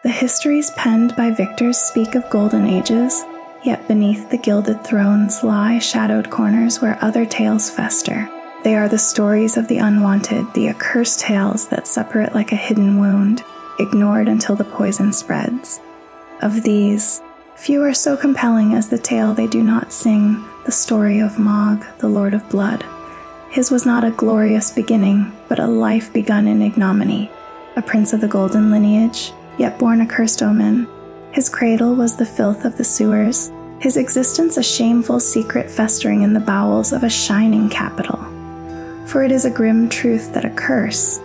The histories penned by victors speak of golden ages, yet beneath the gilded thrones lie shadowed corners where other tales fester. They are the stories of the unwanted, the accursed tales that suppurate like a hidden wound, ignored until the poison spreads. Of these, few are so compelling as the tale they do not sing, the story of Mohg, the Lord of Blood. His was not a glorious beginning, but a life begun in ignominy, a prince of the golden lineage, yet born a cursed omen. His cradle was the filth of the sewers, his existence a shameful secret festering in the bowels of a shining capital. For it is a grim truth that a curse,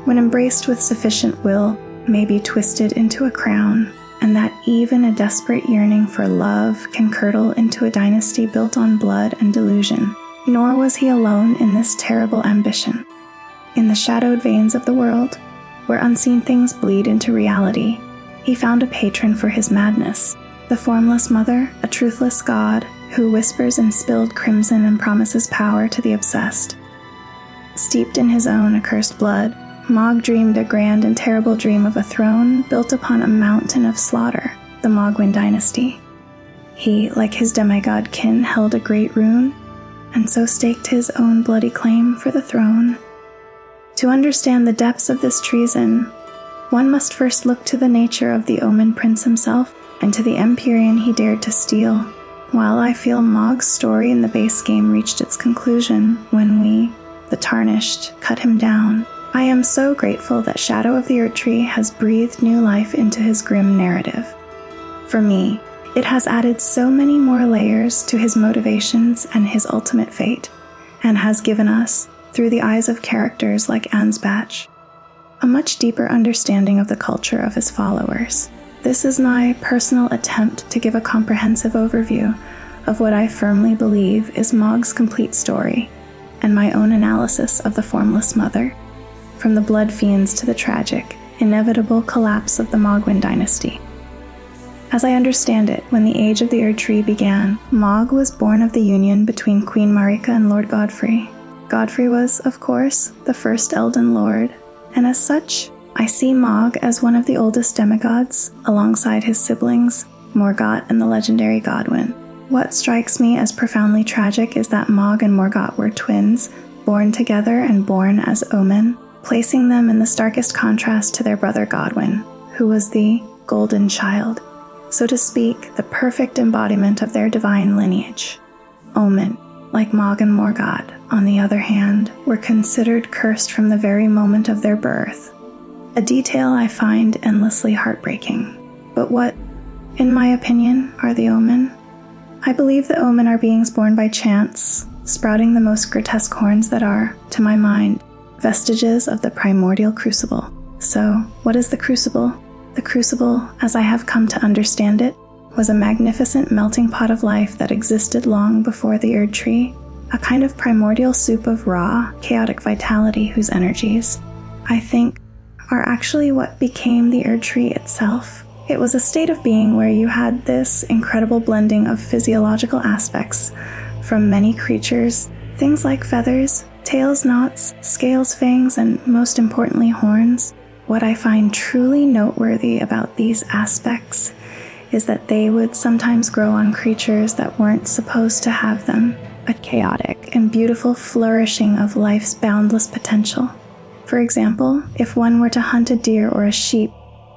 when embraced with sufficient will, may be twisted into a crown, and that even a desperate yearning for love can curdle into a dynasty built on blood and delusion. Nor was he alone in this terrible ambition. In the shadowed veins of the world, where unseen things bleed into reality, he found a patron for his madness, the Formless Mother, a truthless god who whispers in spilled crimson and promises power to the obsessed. Steeped in his own accursed blood, Mohg dreamed a grand and terrible dream of a throne built upon a mountain of slaughter, the Mohgwyn dynasty. He, like his demigod kin, held a great rune, and so staked his own bloody claim for the throne. To understand the depths of this treason, one must first look to the nature of the Omen Prince himself and to the Empyrean he dared to steal. While I feel Mogh's story in the base game reached its conclusion when we, the Tarnished, cut him down, I am so grateful that Shadow of the Erdtree has breathed new life into his grim narrative. For me, it has added so many more layers to his motivations and his ultimate fate, and has given us, through the eyes of characters like Ansbach, a much deeper understanding of the culture of his followers. This is my personal attempt to give a comprehensive overview of what I firmly believe is Mogh's complete story, and my own analysis of the Formless Mother, from the blood fiends to the tragic, inevitable collapse of the Mohgwyn dynasty. As I understand it, when the Age of the Erdtree began, Mohg was born of the union between Queen Marika and Lord Godfrey. Godfrey was, of course, the first Elden Lord, and as such, I see Mohg as one of the oldest demigods, alongside his siblings, Morgott and the legendary Godwyn. What strikes me as profoundly tragic is that Mohg and Morgott were twins, born together and born as Omen, placing them in the starkest contrast to their brother Godwyn, who was the golden child, so to speak, the perfect embodiment of their divine lineage. Omen, like Mohg and Morgott, on the other hand, were considered cursed from the very moment of their birth, a detail I find endlessly heartbreaking. But what, in my opinion, are the Omen? I believe the Omen are beings born by chance, sprouting the most grotesque horns that are, to my mind, vestiges of the primordial Crucible. So, what is the Crucible? The Crucible, as I have come to understand it, was a magnificent melting pot of life that existed long before the Erdtree, a kind of primordial soup of raw, chaotic vitality whose energies, I think, are actually what became the Erdtree itself. It was a state of being where you had this incredible blending of physiological aspects from many creatures, things like feathers, tails, knots, scales, fangs, and most importantly, horns. What I find truly noteworthy about these aspects is that they would sometimes grow on creatures that weren't supposed to have them, a chaotic and beautiful flourishing of life's boundless potential. For example, if one were to hunt a deer or a sheep,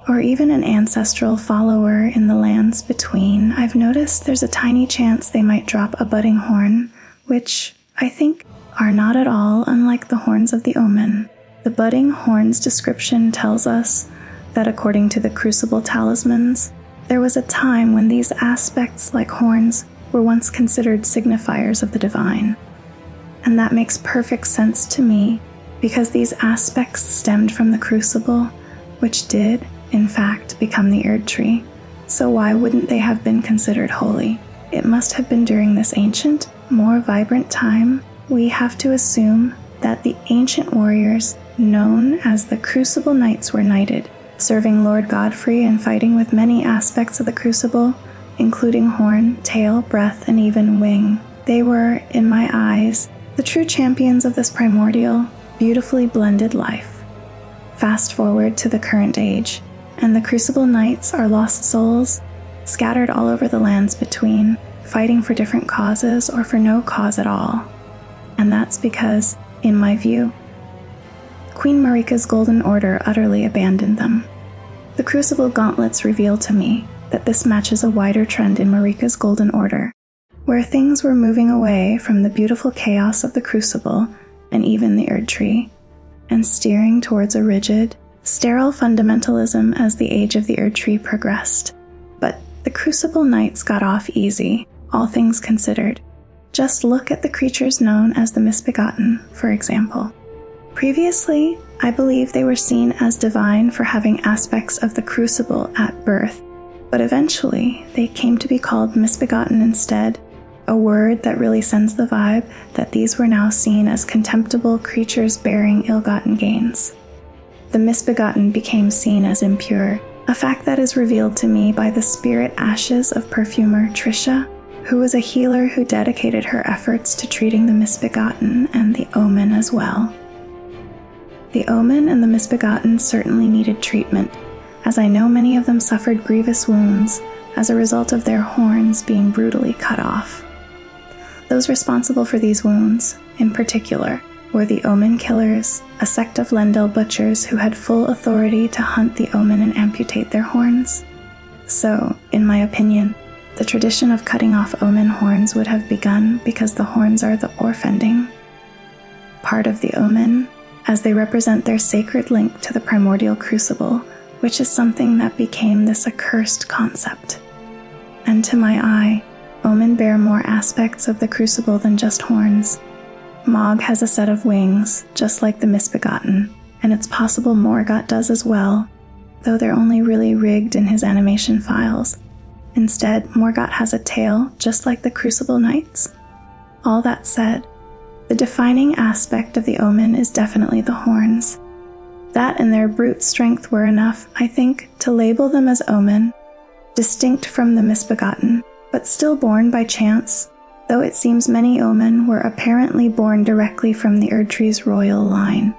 or even an ancestral follower in the lands between, I've noticed there's a tiny chance they might drop a budding horn, which, I think, are not at all unlike the horns of the Omen. The budding horn's description tells us that according to the Crucible talismans, there was a time when these aspects, like horns, were once considered signifiers of the divine. And that makes perfect sense to me, because these aspects stemmed from the Crucible, which did, in fact, become the Erdtree. So why wouldn't they have been considered holy? It must have been during this ancient, more vibrant time. We have to assume that the ancient warriors, known as the Crucible Knights, were knighted, serving Lord Godfrey and fighting with many aspects of the Crucible, including horn, tail, breath, and even wing. They were, in my eyes, the true champions of this primordial, beautifully blended life. Fast forward to the current age, and the Crucible Knights are lost souls scattered all over the lands between, fighting for different causes or for no cause at all. And that's because, in my view, Queen Marika's Golden Order utterly abandoned them. The Crucible gauntlets reveal to me that this matches a wider trend in Marika's Golden Order, where things were moving away from the beautiful chaos of the Crucible and even the Erdtree, and steering towards a rigid, sterile fundamentalism as the age of the Erdtree progressed. But the Crucible Knights got off easy, all things considered. Just look at the creatures known as the Misbegotten, for example. Previously, I believe they were seen as divine for having aspects of the Crucible at birth, but eventually they came to be called Misbegotten instead, a word that really sends the vibe that these were now seen as contemptible creatures bearing ill-gotten gains. The Misbegotten became seen as impure, a fact that is revealed to me by the spirit ashes of perfumer Trisha, who was a healer who dedicated her efforts to treating the Misbegotten and the Omen as well. The Omen and the Misbegotten certainly needed treatment, as I know many of them suffered grievous wounds as a result of their horns being brutally cut off. Those responsible for these wounds, in particular, were the Omen Killers, a sect of Lendel butchers who had full authority to hunt the Omen and amputate their horns. So, in my opinion, the tradition of cutting off Omen horns would have begun because the horns are the orphanding part of the Omen, as they represent their sacred link to the primordial crucible, which is something that became this accursed concept. And to my eye, Omen bear more aspects of the crucible than just horns. Mohg has a set of wings, just like the Misbegotten, and it's possible Morgott does as well, though they're only really rigged in his animation files. Instead, Morgott has a tail, just like the Crucible Knights. All that said, the defining aspect of the Omen is definitely the horns. That and their brute strength were enough, I think, to label them as Omen, distinct from the Misbegotten, but still born by chance, though it seems many Omen were apparently born directly from the Erdtree's royal line.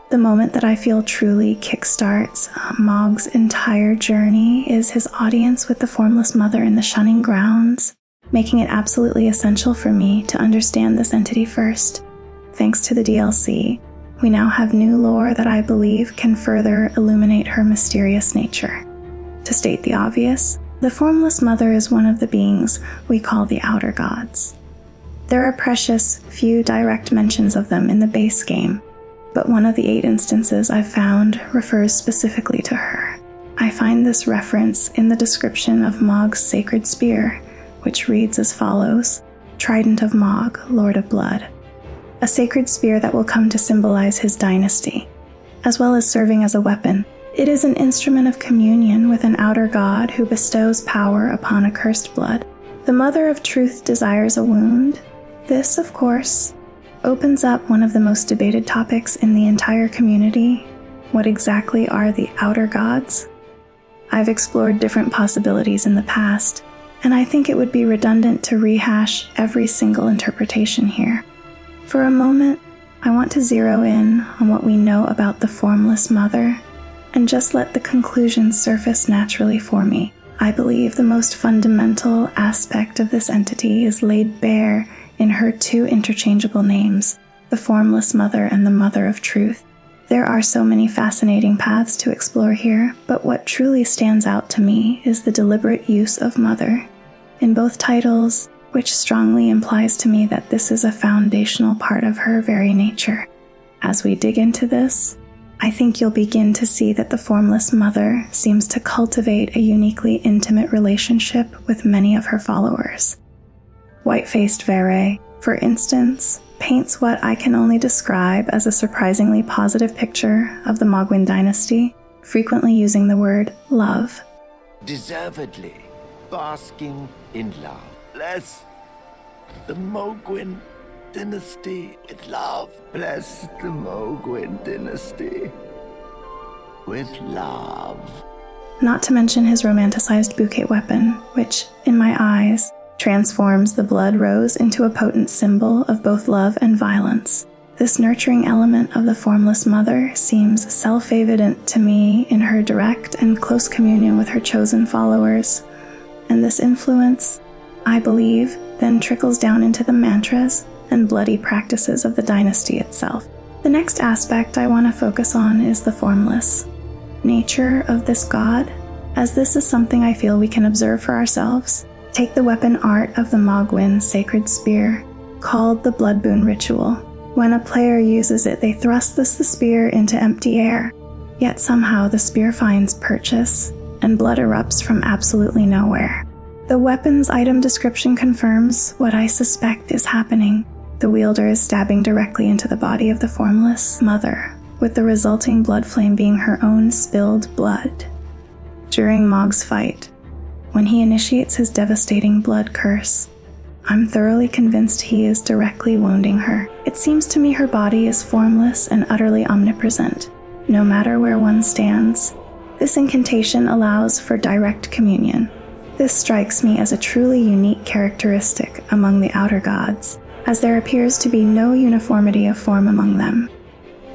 The moment that I feel truly kickstarts Mogh's entire journey is his audience with the Formless Mother in the Shunning Grounds, making it absolutely essential for me to understand this entity first. Thanks to the DLC, we now have new lore that I believe can further illuminate her mysterious nature. To state the obvious, the Formless Mother is one of the beings we call the Outer Gods. There are precious few direct mentions of them in the base game, but one of the 8 instances I've found refers specifically to her. I find this reference in the description of Mogh's sacred spear, which reads as follows: Trident of Mohg, Lord of Blood. A sacred spear that will come to symbolize his dynasty, as well as serving as a weapon. It is an instrument of communion with an outer god who bestows power upon accursed blood. The Mother of Truth desires a wound. This, of course, opens up one of the most debated topics in the entire community. What exactly are the outer gods? I've explored different possibilities in the past, and I think it would be redundant to rehash every single interpretation here. For a moment, I want to zero in on what we know about the Formless Mother, and just let the conclusions surface naturally for me. I believe the most fundamental aspect of this entity is laid bare in her 2 interchangeable names, the Formless Mother and the Mother of Truth. There are so many fascinating paths to explore here, but what truly stands out to me is the deliberate use of Mother in both titles, which strongly implies to me that this is a foundational part of her very nature. As we dig into this, I think you'll begin to see that the Formless Mother seems to cultivate a uniquely intimate relationship with many of her followers. White-faced Vere, for instance, paints what I can only describe as a surprisingly positive picture of the Mohgwyn dynasty, frequently using the word love. Deservedly basking in love. Bless the Mohgwyn dynasty with love. Bless the Mohgwyn dynasty with love. Not to mention his romanticized bouquet weapon, which, in my eyes, transforms the blood rose into a potent symbol of both love and violence. The This nurturing element of the Formless Mother seems self-evident to me in her direct and close communion with her chosen followers, and this influence, I believe, then trickles down into the mantras and bloody practices of the dynasty itself. The next aspect I want to focus on is the formless nature of this god, as this is something I feel we can observe for ourselves. Take the weapon art of the Mohgwyn sacred spear, called the Blood Boon Ritual. When a player uses it, they thrust the spear into empty air, yet somehow the spear finds purchase, and blood erupts from absolutely nowhere. The weapon's item description confirms what I suspect is happening. The wielder is stabbing directly into the body of the Formless Mother, with the resulting blood flame being her own spilled blood. During Mogh's fight, when he initiates his devastating blood curse, I'm thoroughly convinced he is directly wounding her. It seems to me her body is formless and utterly omnipresent, no matter where one stands. This incantation allows for direct communion. This strikes me as a truly unique characteristic among the outer gods, as there appears to be no uniformity of form among them.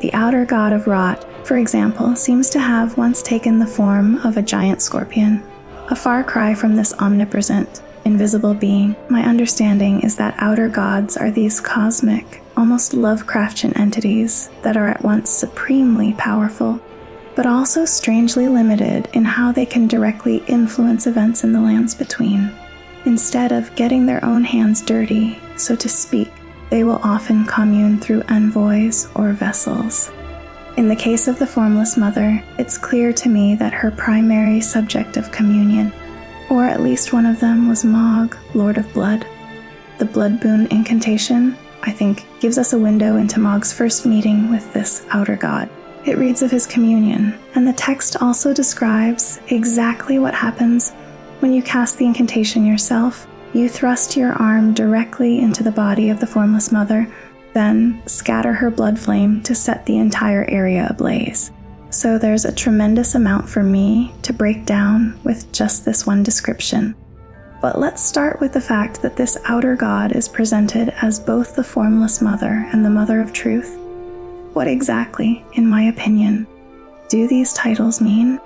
The outer god of rot, for example, seems to have once taken the form of a giant scorpion, a far cry from this omnipresent, invisible being. My understanding is that outer gods are these cosmic, almost Lovecraftian entities that are at once supremely powerful, but also strangely limited in how they can directly influence events in the lands between. Instead of getting their own hands dirty, so to speak, they will often commune through envoys or vessels. In the case of the Formless Mother, it's clear to me that her primary subject of communion, or at least one of them, was Mohg, Lord of Blood. The Blood Boon incantation, I think, gives us a window into Mogh's first meeting with this outer god. It reads of his communion, and the text also describes exactly what happens when you cast the incantation yourself. You thrust your arm directly into the body of the Formless Mother, then scatter her blood flame to set the entire area ablaze. So there's a tremendous amount for me to break down with just this one description. But let's start with the fact that this outer god is presented as both the Formless Mother and the Mother of Truth. What exactly, in my opinion, do these titles mean?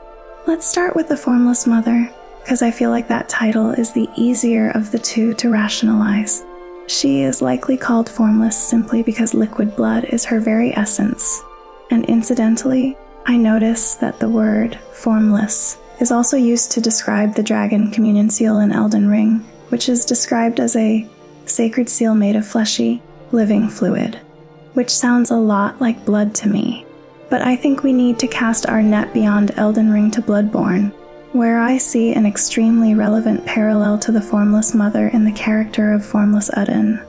Let's start with the Formless Mother, because I feel like that title is the easier of the two to rationalize. She is likely called formless simply because liquid blood is her very essence, and incidentally, I notice that the word formless is also used to describe the dragon communion seal in Elden Ring, which is described as a sacred seal made of fleshy, living fluid, which sounds a lot like blood to me. But I think we need to cast our net beyond Elden Ring to Bloodborne, where I see an extremely relevant parallel to the Formless Mother in the character of Formless Udden,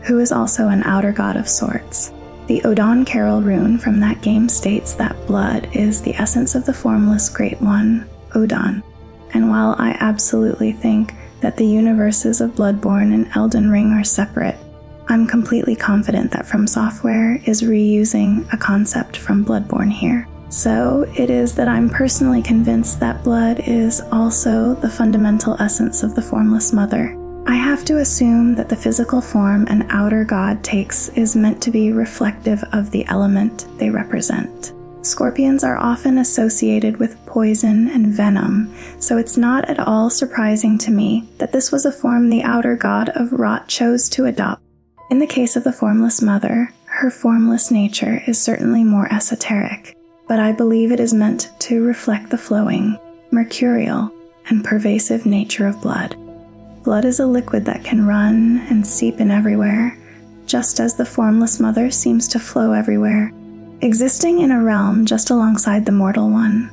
who is also an outer god of sorts. The Odon Carol rune from that game states that blood is the essence of the formless Great One, Odon. And while I absolutely think that the universes of Bloodborne and Elden Ring are separate, I'm completely confident that From Software is reusing a concept from Bloodborne here. So it is that I'm personally convinced that blood is also the fundamental essence of the Formless Mother. I have to assume that the physical form an outer god takes is meant to be reflective of the element they represent. Scorpions are often associated with poison and venom, so it's not at all surprising to me that this was a form the outer god of rot chose to adopt. In the case of the Formless Mother, her formless nature is certainly more esoteric, but I believe it is meant to reflect the flowing, mercurial, and pervasive nature of blood. Blood is a liquid that can run and seep in everywhere, just as the Formless Mother seems to flow everywhere, existing in a realm just alongside the mortal one.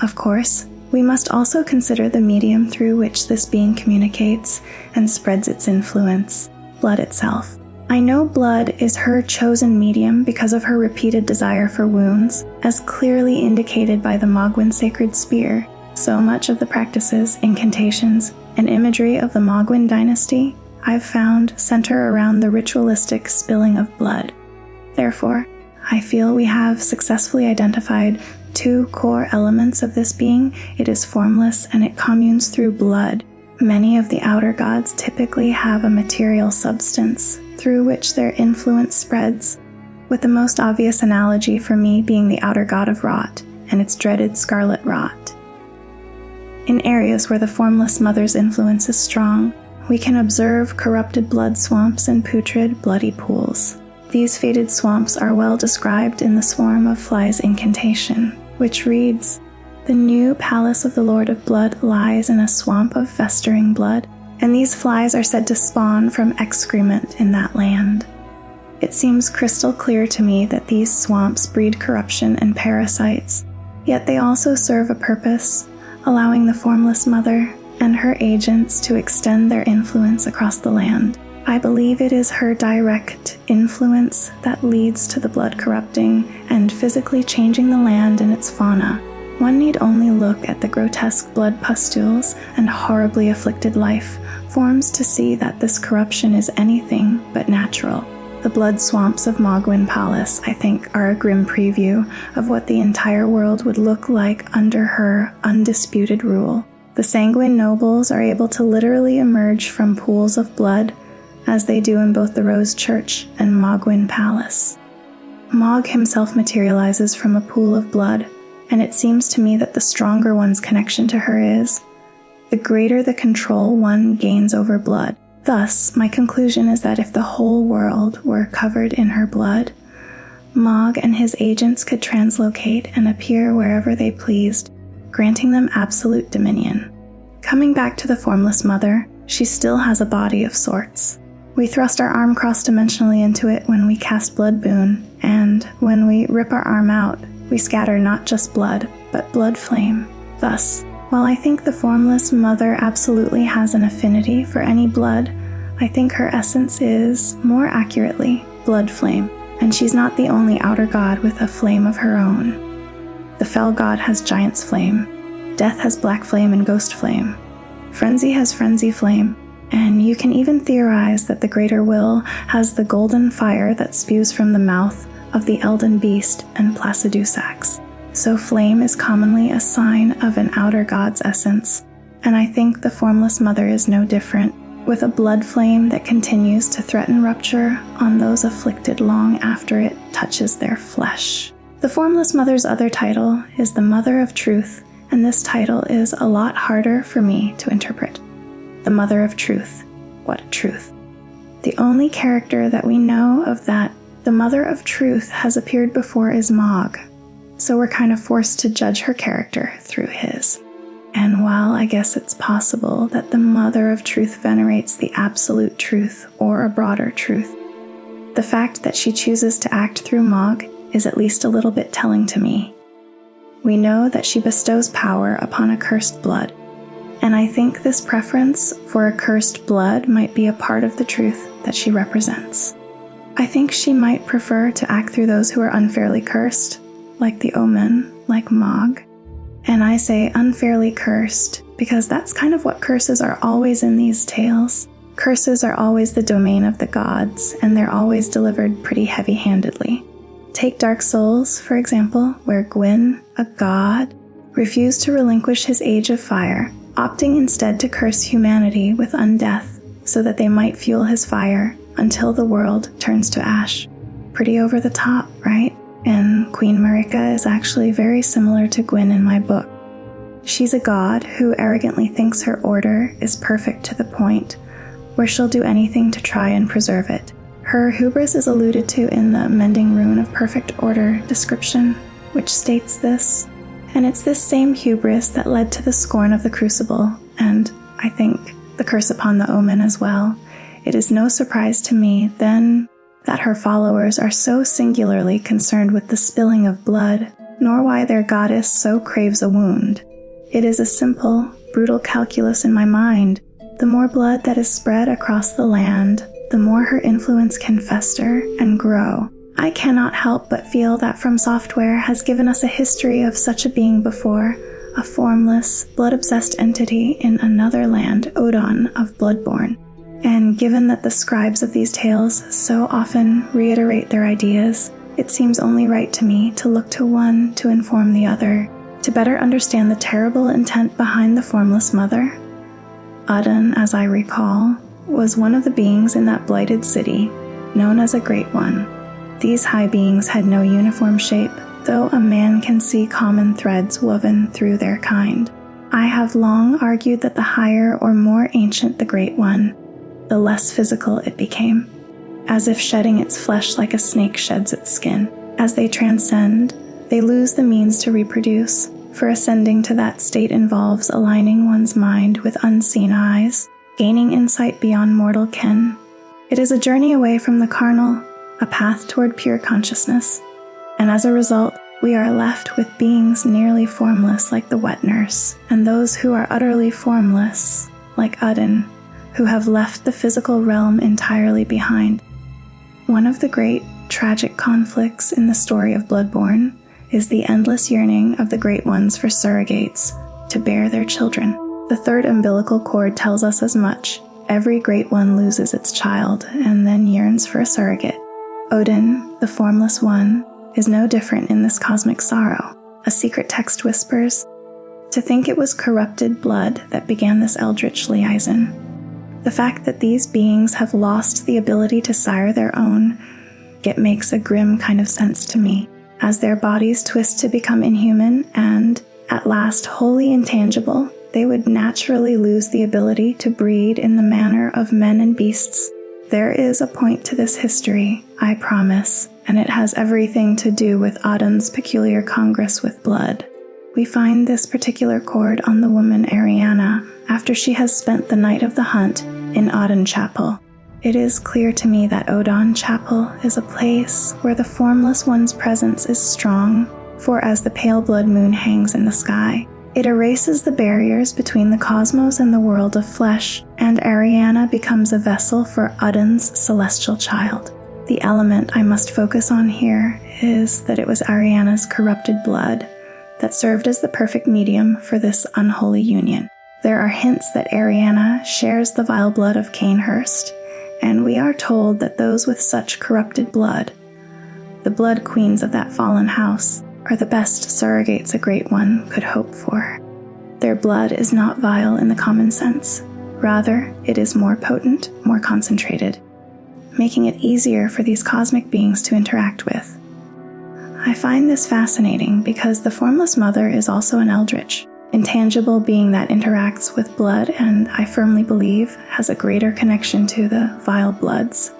Of course, we must also consider the medium through which this being communicates and spreads its influence, blood itself. I know blood is her chosen medium because of her repeated desire for wounds, as clearly indicated by the Mohgwyn sacred spear. So much of the practices, incantations, and imagery of the Mohgwyn dynasty I've found center around the ritualistic spilling of blood. Therefore, I feel we have successfully identified two core elements of this being. It is formless and it communes through blood. Many of the outer gods typically have a material substance through which their influence spreads. with the most obvious analogy for me being the outer god of rot and its dreaded scarlet rot. In areas where the Formless Mother's influence is strong, we can observe corrupted blood swamps and putrid, bloody pools. These faded swamps are well described in the Swarm of Flies incantation, which reads, "The new palace of the Lord of Blood lies in a swamp of festering blood, and these flies are said to spawn from excrement in that land." It seems crystal clear to me that these swamps breed corruption and parasites, yet they also serve a purpose, allowing the Formless Mother and her agents to extend their influence across the land. I believe it is her direct influence that leads to the blood corrupting and physically changing the land and its fauna. One need only look at the grotesque blood pustules and horribly afflicted life forms to see that this corruption is anything but natural. The blood swamps of Mohgwyn Palace, I think, are a grim preview of what the entire world would look like under her undisputed rule. The sanguine nobles are able to literally emerge from pools of blood, as they do in both the Rose Church and Mohgwyn Palace. Mogh himself materializes from a pool of blood, and it seems to me that the stronger one's connection to her is, the greater the control one gains over blood. Thus, my conclusion is that if the whole world were covered in her blood, Mogh and his agents could translocate and appear wherever they pleased, granting them absolute dominion. Coming back to the Formless Mother, she still has a body of sorts. We thrust our arm cross-dimensionally into it when we cast Blood Boon, and when we rip our arm out, we scatter not just blood, but blood flame. Thus, while I think the Formless Mother absolutely has an affinity for any blood, I think her essence is, more accurately, blood flame, and she's not the only outer god with a flame of her own. The Fell God has Giant's Flame, Death has Black Flame and Ghost Flame, Frenzy has Frenzy Flame, and you can even theorize that the Greater Will has the golden fire that spews from the mouth of the Elden Beast and Placidusax. So flame is commonly a sign of an outer god's essence, and I think the Formless Mother is no different, with a blood flame that continues to threaten rupture on those afflicted long after it touches their flesh. The Formless Mother's other title is the Mother of Truth, and this title is a lot harder for me to interpret. The Mother of Truth. What truth? The only character that we know of that the Mother of Truth has appeared before is Mohg, so we're kind of forced to judge her character through his. And while I guess it's possible that the Mother of Truth venerates the absolute truth or a broader truth, the fact that she chooses to act through Mohg is at least a little bit telling to me. We know that she bestows power upon accursed blood, and I think this preference for accursed blood might be a part of the truth that she represents. I think she might prefer to act through those who are unfairly cursed, like the Omen, like Mohg. And I say unfairly cursed because that's kind of what curses are always in these tales. Curses are always the domain of the gods, and they're always delivered pretty heavy-handedly. Take Dark Souls, for example, where Gwyn, a god, refused to relinquish his age of fire, opting instead to curse humanity with undeath so that they might fuel his fire until the world turns to ash. Pretty over the top, right? And Queen Marika is actually very similar to Gwyn in my book. She's a god who arrogantly thinks her order is perfect to the point where she'll do anything to try and preserve it. Her hubris is alluded to in the Mending Rune of Perfect Order description, which states this, and it's this same hubris that led to the scorn of the Crucible, and I think the curse upon the Omen as well. It is no surprise to me, then, that her followers are so singularly concerned with the spilling of blood, nor why their goddess so craves a wound. It is a simple, brutal calculus in my mind. The more blood that is spread across the land, the more her influence can fester and grow. I cannot help but feel that From Software has given us a history of such a being before, a formless, blood-obsessed entity in another land, Odon of Bloodborne. And given that the scribes of these tales so often reiterate their ideas, it seems only right to me to look to one to inform the other, to better understand the terrible intent behind the Formless Mother. Odin, as I recall, was one of the beings in that blighted city, known as a Great One. These high beings had no uniform shape, though a man can see common threads woven through their kind. I have long argued that the higher or more ancient the Great One, the less physical it became, as if shedding its flesh like a snake sheds its skin. As they transcend, they lose the means to reproduce, for ascending to that state involves aligning one's mind with unseen eyes, gaining insight beyond mortal ken. It is a journey away from the carnal, a path toward pure consciousness, and as a result, we are left with beings nearly formless like the wet nurse, and those who are utterly formless, like Udden, who have left the physical realm entirely behind. One of the great, tragic conflicts in the story of Bloodborne is the endless yearning of the Great Ones for surrogates to bear their children. The third umbilical cord tells us as much. Every Great One loses its child and then yearns for a surrogate. Odin, the Formless One, is no different in this cosmic sorrow. A secret text whispers, "To think it was corrupted blood that began this eldritch liaison." The fact that these beings have lost the ability to sire their own, it makes a grim kind of sense to me, as their bodies twist to become inhuman and, at last wholly intangible, they would naturally lose the ability to breed in the manner of men and beasts. There is a point to this history, I promise, and it has everything to do with Odin's peculiar congress with blood. We find this particular cord on the woman Arianna after she has spent the night of the hunt in Odin Chapel. It is clear to me that Odin Chapel is a place where the Formless One's presence is strong, for as the pale blood moon hangs in the sky, it erases the barriers between the cosmos and the world of flesh, and Arianna becomes a vessel for Odin's celestial child. The element I must focus on here is that it was Arianna's corrupted blood that served as the perfect medium for this unholy union. There are hints that Arianna shares the vile blood of Cainhurst, and we are told that those with such corrupted blood, the blood queens of that fallen house, are the best surrogates a Great One could hope for. Their blood is not vile in the common sense. Rather, it is more potent, more concentrated, making it easier for these cosmic beings to interact with. I find this fascinating because the Formless Mother is also an eldritch, intangible being that interacts with blood and, I firmly believe, has a greater connection to the vile bloods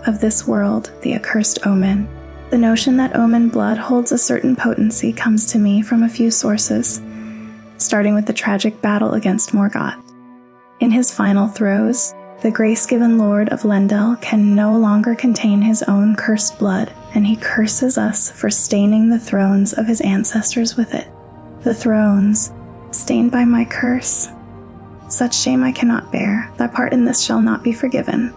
of this world, the accursed Omen. The notion that Omen blood holds a certain potency comes to me from a few sources, starting with the tragic battle against Morgott. In his final throes, the grace-given Lord of Lendel can no longer contain his own cursed blood, and he curses us for staining the thrones of his ancestors with it. The thrones, stained by my curse. Such shame I cannot bear, thy part in this shall not be forgiven.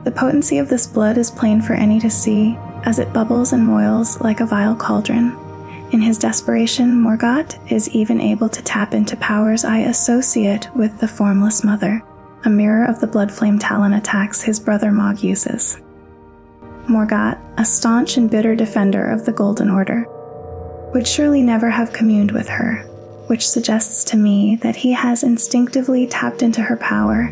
The potency of this blood is plain for any to see, as it bubbles and moils like a vile cauldron. In his desperation, Morgott is even able to tap into powers I associate with the Formless Mother. A mirror of the blood flame talon attacks his brother Mohg uses. Morgott, a staunch and bitter defender of the Golden Order, would surely never have communed with her, which suggests to me that he has instinctively tapped into her power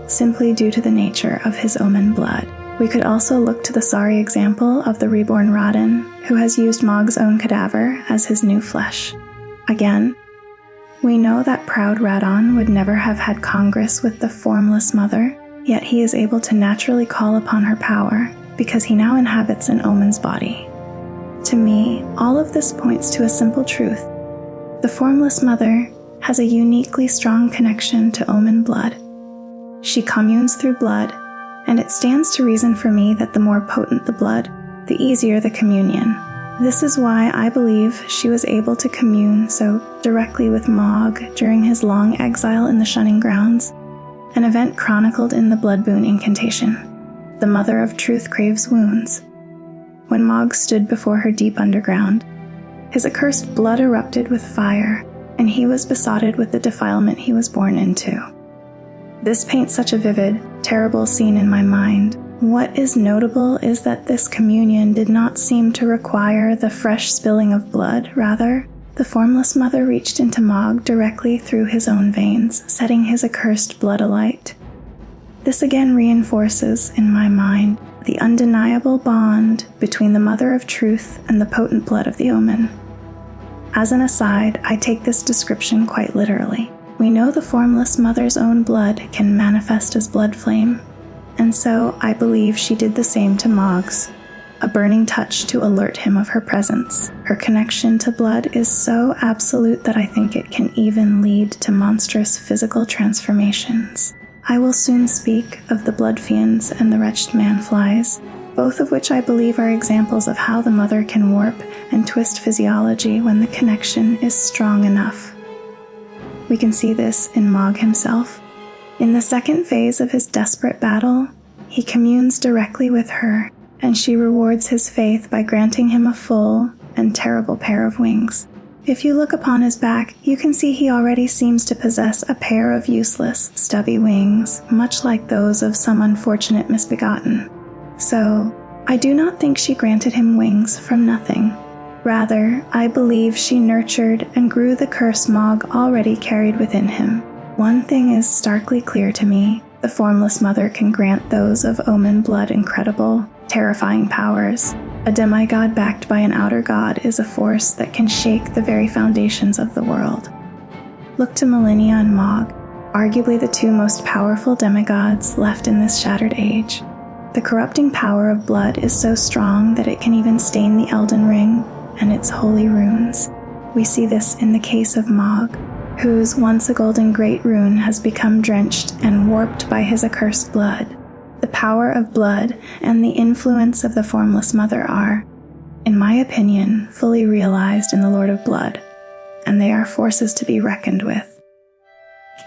simply due to the nature of his Omen blood. We could also look to the sorry example of the reborn Radin, who has used Mogh's own cadaver as his new flesh. Again, we know that proud Radon would never have had congress with the Formless Mother, yet he is able to naturally call upon her power because he now inhabits an Omen's body. To me, all of this points to a simple truth. The Formless Mother has a uniquely strong connection to Omen blood. She communes through blood, and it stands to reason for me that the more potent the blood, the easier the communion. This is why I believe she was able to commune so directly with Mohg during his long exile in the Shunning Grounds, an event chronicled in the Bloodboon incantation. The Mother of Truth craves wounds. When Mohg stood before her deep underground, his accursed blood erupted with fire, and he was besotted with the defilement he was born into. This paints such a vivid, terrible scene in my mind. What is notable is that this communion did not seem to require the fresh spilling of blood. Rather, the Formless Mother reached into Mohg directly through his own veins, setting his accursed blood alight. This again reinforces, in my mind, the undeniable bond between the Mother of Truth and the potent blood of the Omen. As an aside, I take this description quite literally. We know the Formless Mother's own blood can manifest as blood flame, and so I believe she did the same to Mogh's, a burning touch to alert him of her presence. Her connection to blood is so absolute that I think it can even lead to monstrous physical transformations. I will soon speak of the blood fiends and the wretched manflies, both of which I believe are examples of how the Mother can warp and twist physiology when the connection is strong enough. We can see this in Mohg himself. In the second phase of his desperate battle, he communes directly with her, and she rewards his faith by granting him a full and terrible pair of wings. If you look upon his back, you can see he already seems to possess a pair of useless, stubby wings, much like those of some unfortunate misbegotten. So, I do not think she granted him wings from nothing. Rather, I believe she nurtured and grew the curse Mohg already carried within him. One thing is starkly clear to me: the Formless Mother can grant those of Omen blood incredible, terrifying powers. A demigod backed by an outer god is a force that can shake the very foundations of the world. Look to Millennia and Mohg, arguably the two most powerful demigods left in this shattered age. The corrupting power of blood is so strong that it can even stain the Elden Ring and its holy runes. We see this in the case of Mohg, whose once a golden great rune has become drenched and warped by his accursed blood. The power of blood and the influence of the Formless Mother are, in my opinion, fully realized in the Lord of Blood, and they are forces to be reckoned with.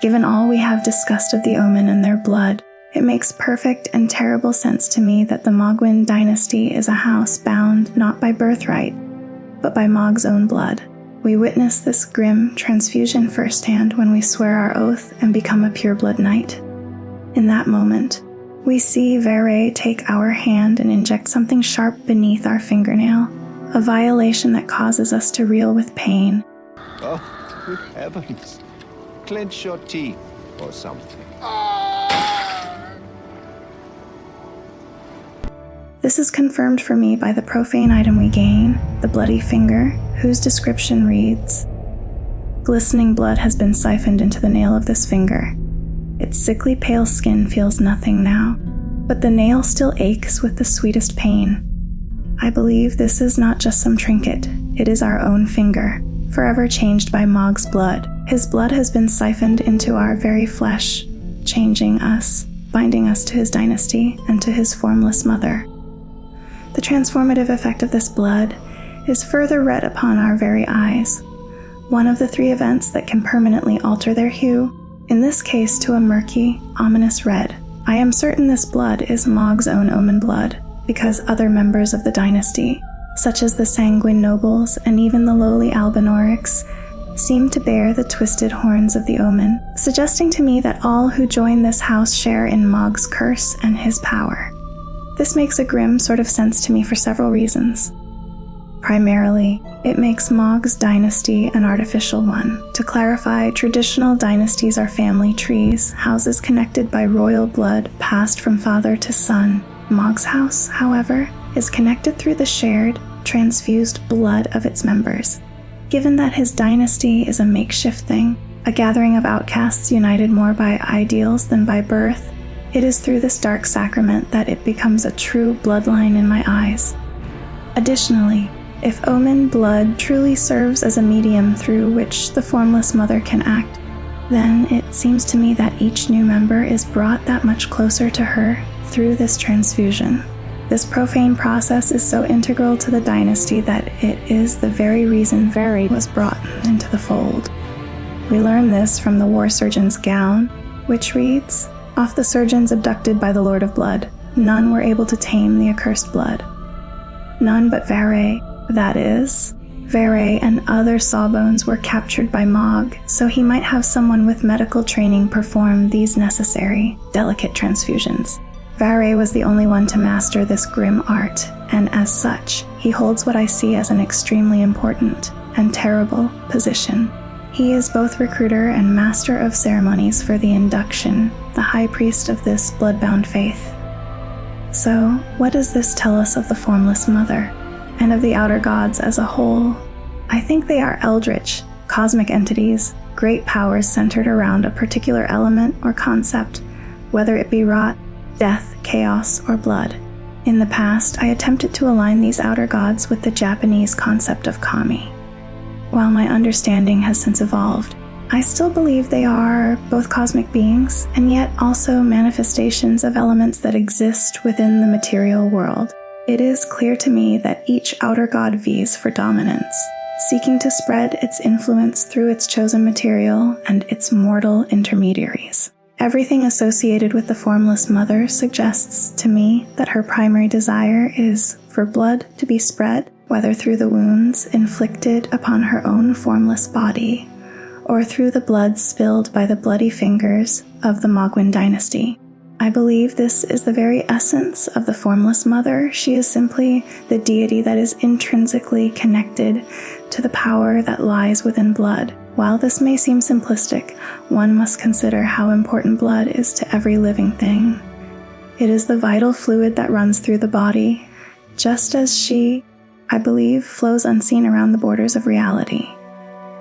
Given all we have discussed of the Omen and their blood, it makes perfect and terrible sense to me that the Mohgwyn dynasty is a house bound not by birthright, but by Mogh's own blood. We witness this grim transfusion firsthand when we swear our oath and become a pureblood knight. In that moment, we see Vere take our hand and inject something sharp beneath our fingernail, a violation that causes us to reel with pain. Oh, good heavens. Clench your teeth or something. This is confirmed for me by the profane item we gain, the bloody finger, whose description reads, "Glistening blood has been siphoned into the nail of this finger. Its sickly pale skin feels nothing now, but the nail still aches with the sweetest pain." I believe this is not just some trinket, it is our own finger, forever changed by Mogh's blood. His blood has been siphoned into our very flesh, changing us, binding us to his dynasty and to his Formless Mother. The transformative effect of this blood is further read upon our very eyes, one of the three events that can permanently alter their hue, in this case to a murky, ominous red. I am certain this blood is Mogh's own Omen blood, because other members of the dynasty, such as the sanguine nobles and even the lowly Albinorics, seem to bear the twisted horns of the Omen, suggesting to me that all who join this house share in Mogh's curse and his power. This makes a grim sort of sense to me for several reasons. Primarily, it makes Mogh's dynasty an artificial one. To clarify, traditional dynasties are family trees, houses connected by royal blood passed from father to son. Mogh's house, however, is connected through the shared, transfused blood of its members. Given that his dynasty is a makeshift thing, a gathering of outcasts united more by ideals than by birth, it is through this dark sacrament that it becomes a true bloodline in my eyes. Additionally, if Omen blood truly serves as a medium through which the Formless Mother can act, then it seems to me that each new member is brought that much closer to her through this transfusion. This profane process is so integral to the dynasty that it is the very reason Vere was brought into the fold. We learn this from the War Surgeon's gown, which reads, "Off the surgeons abducted by the Lord of Blood, none were able to tame the accursed blood." None but Vere, that is, Vere and other sawbones were captured by Mohg, so he might have someone with medical training perform these necessary, delicate transfusions. Vere was the only one to master this grim art, and as such, he holds what I see as an extremely important and terrible position. He is both recruiter and master of ceremonies for the induction, the high priest of this bloodbound faith. So, what does this tell us of the Formless Mother, and of the outer gods as a whole? I think they are eldritch, cosmic entities, great powers centered around a particular element or concept, whether it be rot, death, chaos, or blood. In the past, I attempted to align these outer gods with the Japanese concept of kami. While my understanding has since evolved, I still believe they are both cosmic beings, and yet also manifestations of elements that exist within the material world. It is clear to me that each outer god vies for dominance, seeking to spread its influence through its chosen material and its mortal intermediaries. Everything associated with the Formless Mother suggests to me that her primary desire is for blood to be spread, whether through the wounds inflicted upon her own formless body, or through the blood spilled by the bloody fingers of the Mohgwyn dynasty. I believe this is the very essence of the Formless Mother. She is simply the deity that is intrinsically connected to the power that lies within blood. While this may seem simplistic, one must consider how important blood is to every living thing. It is the vital fluid that runs through the body, just as she, I believe, flows unseen around the borders of reality.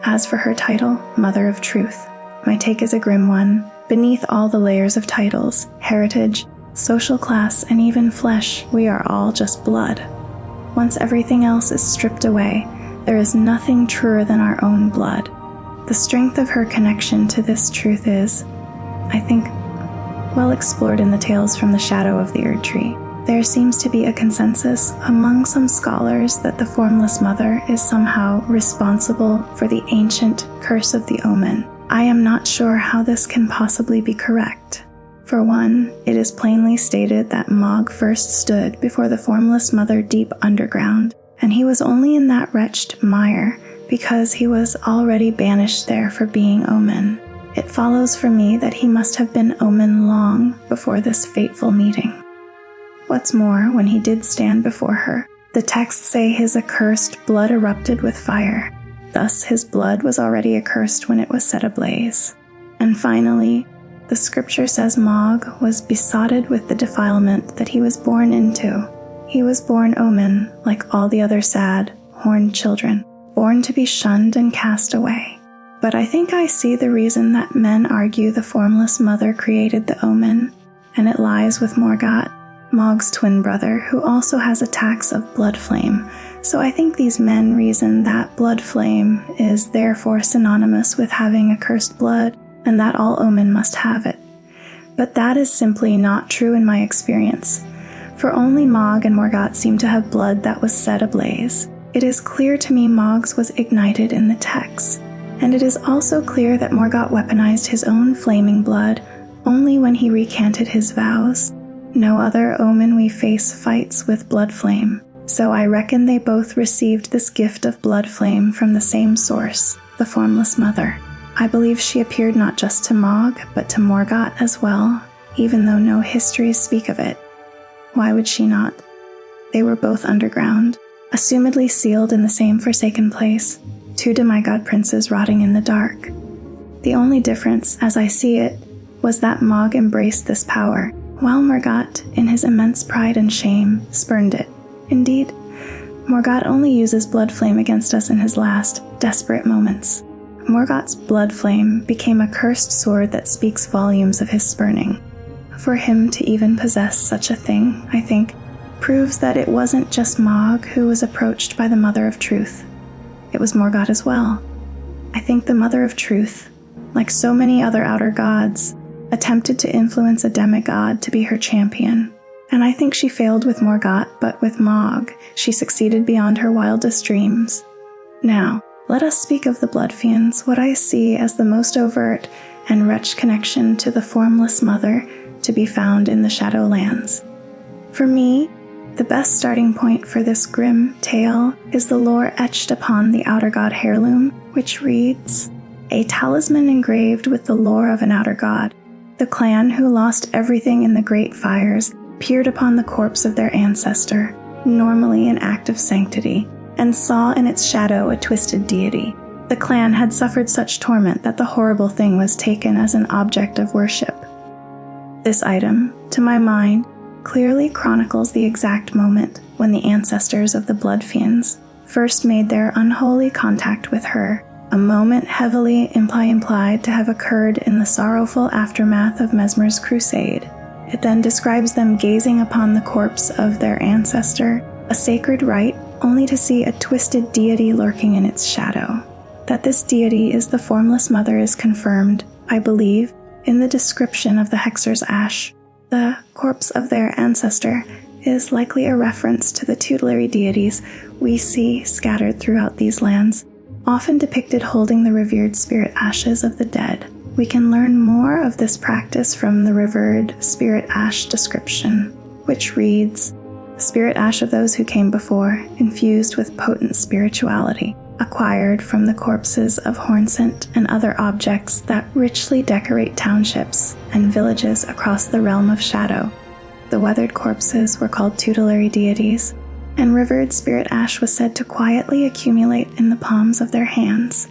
As for her title, Mother of Truth, my take is a grim one. Beneath all the layers of titles, heritage, social class, and even flesh, we are all just blood. Once everything else is stripped away, there is nothing truer than our own blood. The strength of her connection to this truth is, I think, well explored in the tales from the shadow of the Erdtree. There seems to be a consensus among some scholars that the Formless Mother is somehow responsible for the ancient curse of the Omen. I am not sure how this can possibly be correct. For one, it is plainly stated that Mohg first stood before the Formless Mother deep underground, and he was only in that wretched mire because he was already banished there for being Omen. It follows for me that he must have been Omen long before this fateful meeting. What's more, when he did stand before her, the texts say his accursed blood erupted with fire. Thus his blood was already accursed when it was set ablaze. And finally, the scripture says Mogh was besotted with the defilement that he was born into. He was born Omen, like all the other sad, horned children, born to be shunned and cast away. But I think I see the reason that men argue the Formless Mother created the Omen, and it lies with Morgott, Mogh's twin brother, who also has attacks of blood flame. So I think these men reason that blood flame is therefore synonymous with having accursed blood, and that all Omen must have it. But that is simply not true in my experience, for only Mogh and Morgott seem to have blood that was set ablaze. It is clear to me Mogh's was ignited in the texts, and it is also clear that Morgott weaponized his own flaming blood only when he recanted his vows. No other Omen we face fights with blood flame, so I reckon they both received this gift of blood flame from the same source, the Formless Mother. I believe she appeared not just to Mogh, but to Morgott as well, even though no histories speak of it. Why would she not? They were both underground, assumedly sealed in the same forsaken place, two demigod princes rotting in the dark. The only difference, as I see it, was that Mogh embraced this power, while Morgott, in his immense pride and shame, spurned it. Indeed, Morgott only uses blood flame against us in his last, desperate moments. Morgott's blood flame became a cursed sword that speaks volumes of his spurning. For him to even possess such a thing, I think, proves that it wasn't just Mogh who was approached by the Mother of Truth. It was Morgott as well. I think the Mother of Truth, like so many other outer gods, attempted to influence a demigod to be her champion, and I think she failed with Morgott, but with Mogh, she succeeded beyond her wildest dreams. Now, let us speak of the Blood Fiends, what I see as the most overt and wretched connection to the Formless Mother to be found in the Shadowlands. For me, the best starting point for this grim tale is the lore etched upon the outer god heirloom, which reads, "A talisman engraved with the lore of an outer god. The clan who lost everything in the great fires peered upon the corpse of their ancestor, normally an act of sanctity, and saw in its shadow a twisted deity. The clan had suffered such torment that the horrible thing was taken as an object of worship." This item, to my mind, clearly chronicles the exact moment when the ancestors of the Blood Fiends first made their unholy contact with her, a moment heavily implied to have occurred in the sorrowful aftermath of Messmer's crusade. It then describes them gazing upon the corpse of their ancestor, a sacred rite, only to see a twisted deity lurking in its shadow. That this deity is the Formless Mother is confirmed, I believe, in the description of the Hexer's Ash. The corpse of their ancestor is likely a reference to the tutelary deities we see scattered throughout these lands, often depicted holding the revered spirit ashes of the dead. We can learn more of this practice from the revered spirit ash description, which reads, "Spirit ash of those who came before, infused with potent spirituality, acquired from the corpses of Hornsent and other objects that richly decorate townships and villages across the realm of shadow. The weathered corpses were called tutelary deities, and revered spirit ash was said to quietly accumulate in the palms of their hands."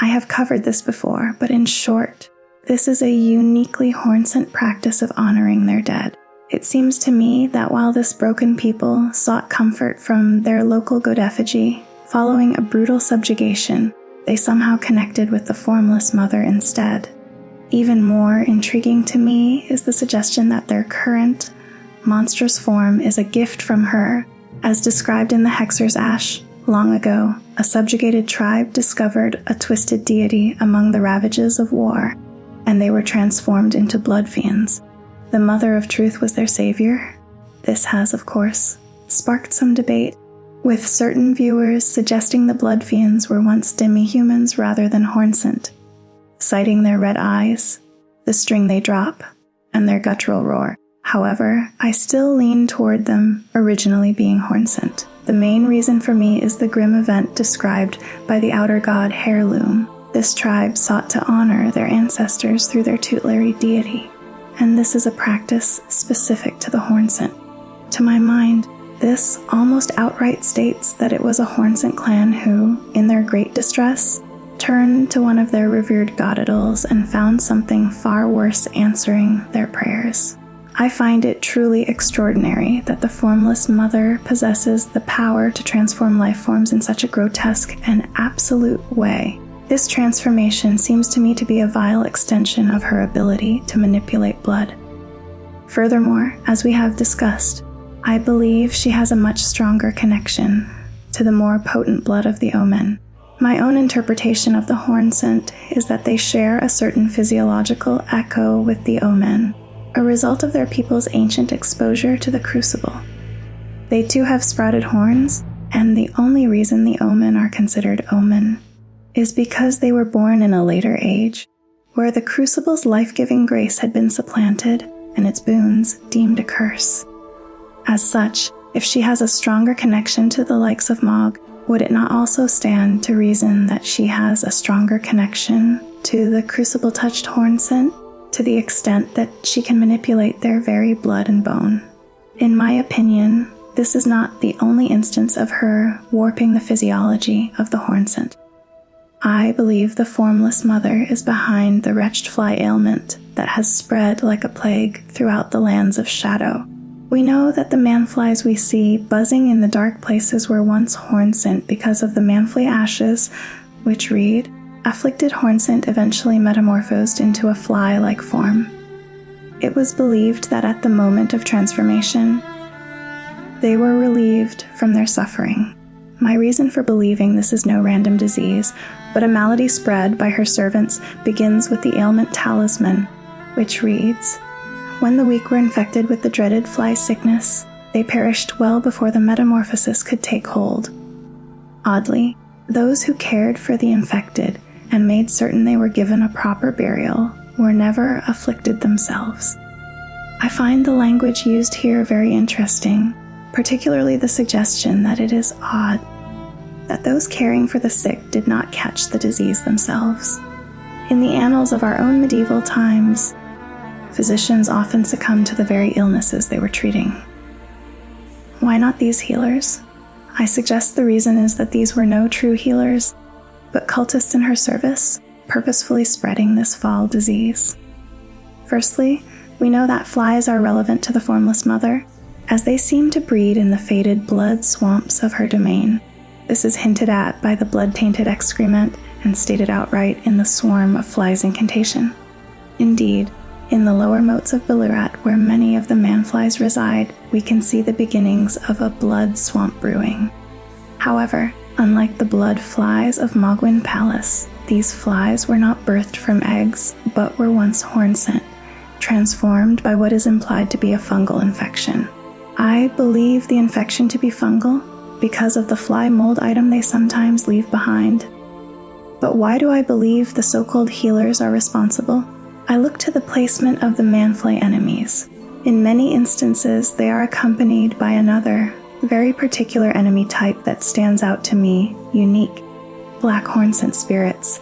I have covered this before, but in short, this is a uniquely Hornsent practice of honoring their dead. It seems to me that while this broken people sought comfort from their local god effigy, following a brutal subjugation, they somehow connected with the Formless Mother instead. Even more intriguing to me is the suggestion that their current, monstrous form is a gift from her. As described in the Hexer's Ash, long ago, a subjugated tribe discovered a twisted deity among the ravages of war, and they were transformed into blood fiends. The Mother of Truth was their savior. This has, of course, sparked some debate, with certain viewers suggesting the blood fiends were once demi-humans rather than Hornsent, citing their red eyes, the string they drop, and their guttural roar. However, I still lean toward them originally being Hornsent. The main reason for me is the grim event described by the outer god Heirloom. This tribe sought to honor their ancestors through their tutelary deity, and this is a practice specific to the Hornsent. To my mind, this almost outright states that it was a Hornsent clan who, in their great distress, turned to one of their revered god idols and found something far worse answering their prayers. I find it truly extraordinary that the Formless Mother possesses the power to transform life forms in such a grotesque and absolute way. This transformation seems to me to be a vile extension of her ability to manipulate blood. Furthermore, as we have discussed, I believe she has a much stronger connection to the more potent blood of the Omen. My own interpretation of the Hornsent is that they share a certain physiological echo with the Omen, a result of their people's ancient exposure to the Crucible. They too have sprouted horns, and the only reason the Omen are considered Omen is because they were born in a later age, where the Crucible's life-giving grace had been supplanted and its boons deemed a curse. As such, if she has a stronger connection to the likes of Mohg, would it not also stand to reason that she has a stronger connection to the Crucible-touched Hornsent, to the extent that she can manipulate their very blood and bone? In my opinion, this is not the only instance of her warping the physiology of the Hornsent. I believe the Formless Mother is behind the wretched fly ailment that has spread like a plague throughout the lands of shadow. We know that the manflies we see buzzing in the dark places were once Hornsent because of the manfly ashes, which read, "Afflicted Hornsent eventually metamorphosed into a fly-like form." It was believed that at the moment of transformation, they were relieved from their suffering. My reason for believing this is no random disease, but a malady spread by her servants begins with the ailment talisman, which reads, "When the weak were infected with the dreaded fly sickness, they perished well before the metamorphosis could take hold." Oddly, those who cared for the infected and made certain they were given a proper burial were never afflicted themselves. I find the language used here very interesting, particularly the suggestion that it is odd that those caring for the sick did not catch the disease themselves. In the annals of our own medieval times, physicians often succumb to the very illnesses they were treating. Why not these healers? I suggest the reason is that these were no true healers, but cultists in her service, purposefully spreading this foul disease. Firstly, We know that flies are relevant to the Formless Mother, as they seem to breed in the faded blood swamps of her domain. This is hinted at by the blood-tainted excrement and stated outright in the swarm of flies incantation. Indeed, in the lower moats of Billurat, where many of the manflies reside, we can see the beginnings of a blood swamp brewing. However, unlike the blood flies of Mohgwyn Palace, these flies were not birthed from eggs, but were once horn-sent, transformed by what is implied to be a fungal infection. I believe the infection to be fungal because of the fly mold item they sometimes leave behind. But why do I believe the so-called healers are responsible? I look to the placement of the manfly enemies. In many instances, they are accompanied by another, very particular enemy type that stands out to me, unique: black horn-sent spirits.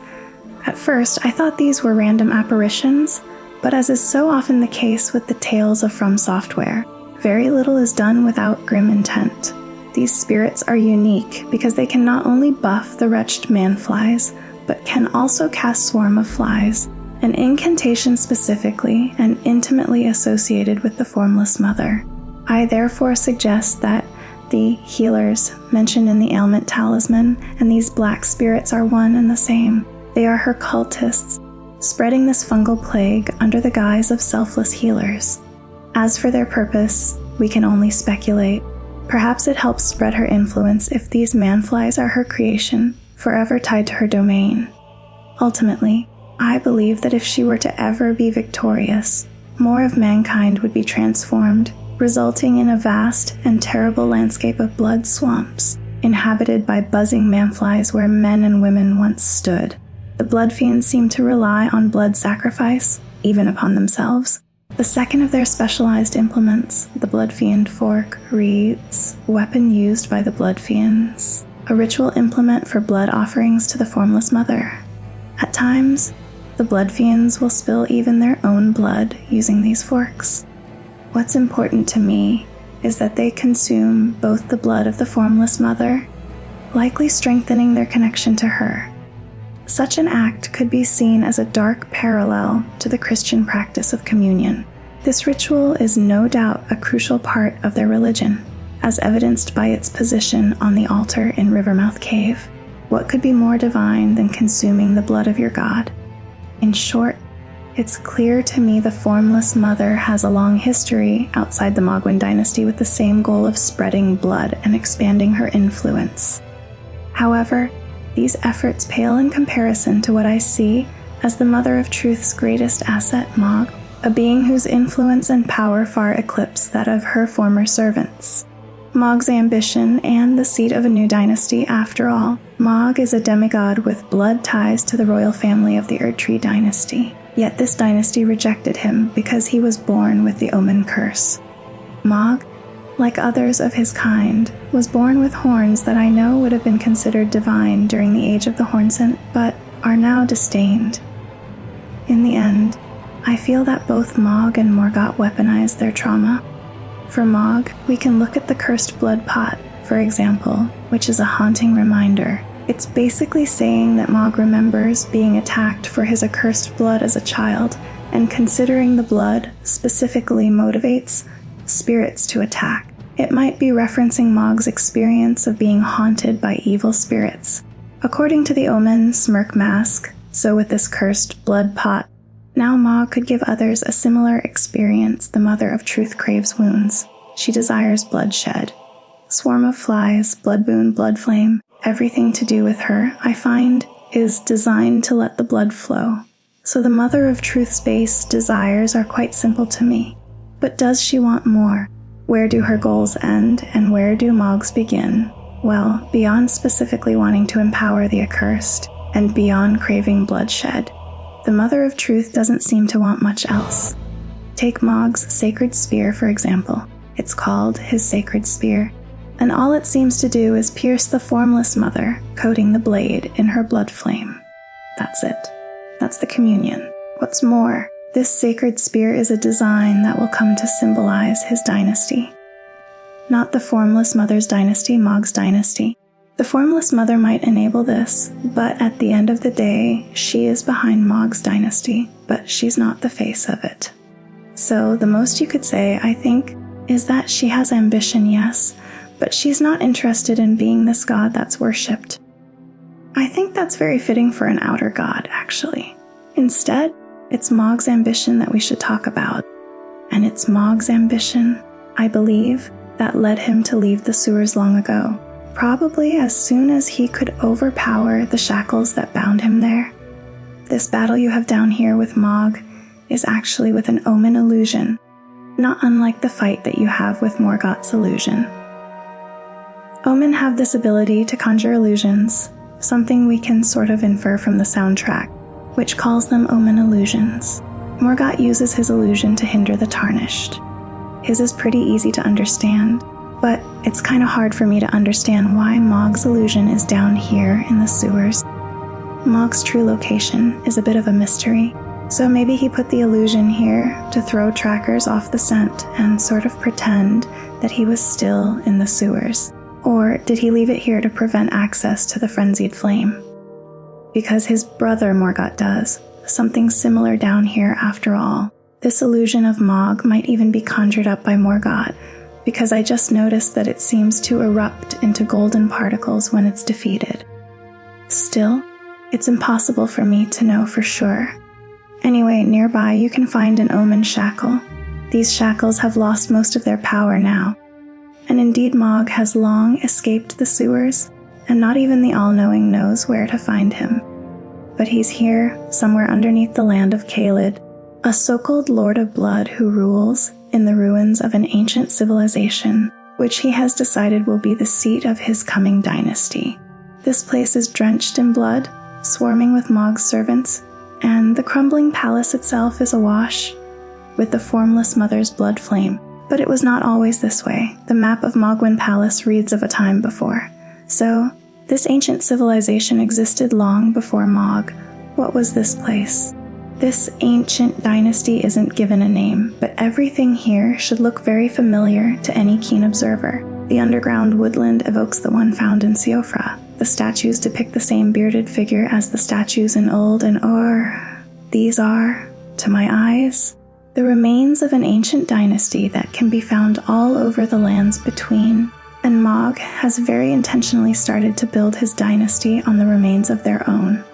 At first, I thought these were random apparitions, but as is so often the case with the tales of From Software, very little is done without grim intent. These spirits are unique because they can not only buff the wretched manflies, but can also cast swarm of flies, an incantation specifically and intimately associated with the Formless Mother. I therefore suggest that the healers mentioned in the ailment talisman and these black spirits are one and the same. They are her cultists, spreading this fungal plague under the guise of selfless healers. As for their purpose, we can only speculate. Perhaps it helps spread her influence if these manflies are her creation, forever tied to her domain. Ultimately, I believe that if she were to ever be victorious, more of mankind would be transformed, resulting in a vast and terrible landscape of blood swamps, inhabited by buzzing manflies where men and women once stood. The blood fiends seem to rely on blood sacrifice, even upon themselves. The second of their specialized implements, the blood fiend fork, reads, "Weapon used by the blood fiends," a ritual implement for blood offerings to the Formless Mother. At times, the blood fiends will spill even their own blood using these forks. What's important to me is that they consume both the blood of the Formless Mother, likely strengthening their connection to her. Such an act could be seen as a dark parallel to the Christian practice of communion. This ritual is no doubt a crucial part of their religion, as evidenced by its position on the altar in Rivermouth Cave. What could be more divine than consuming the blood of your god? In short, it's clear to me the Formless Mother has a long history outside the Mohgwyn dynasty with the same goal of spreading blood and expanding her influence. However, these efforts pale in comparison to what I see as the Mother of Truth's greatest asset, Mogh, a being whose influence and power far eclipse that of her former servants. Mogh's ambition and the seat of a new dynasty, after all. Mogh is a demigod with blood ties to the royal family of the Erdtree dynasty. Yet this dynasty rejected him because he was born with the Omen curse. Mogh, like others of his kind, was born with horns that I know would have been considered divine during the age of the Hornsent, but are now disdained. In the end, I feel that both Mogh and Morgott weaponized their trauma. For Mogh, we can look at the cursed blood pot, for example, which is a haunting reminder. It's basically saying that Mogh remembers being attacked for his accursed blood as a child, and considering the blood specifically motivates spirits to attack. It might be referencing Mogh's experience of being haunted by evil spirits. According to the Omen smirk mask, so with this cursed blood pot, now Mogh could give others a similar experience the Mother of Truth craves wounds. She desires bloodshed. Swarm of flies, blood boon, blood flame, everything to do with her, I find, is designed to let the blood flow. So the Mother of Truth's base desires are quite simple to me. But does she want more? Where do her goals end, and where do Mogh's begin? Well, beyond specifically wanting to empower the accursed, and beyond craving bloodshed, the Mother of Truth doesn't seem to want much else. Take Mogh's sacred spear, for example. It's called his sacred spear, and all it seems to do is pierce the Formless Mother, coating the blade in her blood flame. That's it. That's the communion. What's more, this sacred spear is a design that will come to symbolize his dynasty. Not the Formless Mother's dynasty, Mogh's dynasty. The Formless Mother might enable this, but at the end of the day, she is behind Mogh's dynasty, but she's not the face of it. So the most you could say, I think, is that she has ambition, yes, but she's not interested in being this god that's worshipped. I think that's very fitting for an outer god, actually. Instead, it's Mogh's ambition that we should talk about. And it's Mogh's ambition, I believe, that led him to leave the sewers long ago, probably as soon as he could overpower the shackles that bound him there. This battle you have down here with Mohg is actually with an Omen illusion, not unlike the fight that you have with Morgott's illusion. Omen have this ability to conjure illusions, something we can sort of infer from the soundtrack, which calls them Omen illusions. Morgott uses his illusion to hinder the tarnished. His is pretty easy to understand, but it's kind of hard for me to understand why Mogh's illusion is down here in the sewers. Mogh's true location is a bit of a mystery, so maybe he put the illusion here to throw trackers off the scent and sort of pretend that he was still in the sewers. Or did he leave it here to prevent access to the frenzied flame? Because his brother Morgott does something similar down here after all. This illusion of Mohg might even be conjured up by Morgott, because I just noticed that it seems to erupt into golden particles when it's defeated. Still, it's impossible for me to know for sure. Anyway, nearby you can find an Omen shackle. These shackles have lost most of their power now. And indeed Mohg has long escaped the sewers, and not even the All-Knowing knows where to find him. But he's here, somewhere underneath the land of Caelid, a so-called Lord of Blood who rules in the ruins of an ancient civilization, which he has decided will be the seat of his coming dynasty. This place is drenched in blood, swarming with Mogh's servants, and the crumbling palace itself is awash with the Formless Mother's blood flame. But it was not always this way. The map of Mohgwyn Palace reads of a time before. So, this ancient civilization existed long before Mohg. What was this place? This ancient dynasty isn't given a name, but everything here should look very familiar to any keen observer. The underground woodland evokes the one found in Siofra. The statues depict the same bearded figure as the statues in Old and Or. These are, to my eyes, the remains of an ancient dynasty that can be found all over the lands between. And Mohg has very intentionally started to build his dynasty on the remains of their own.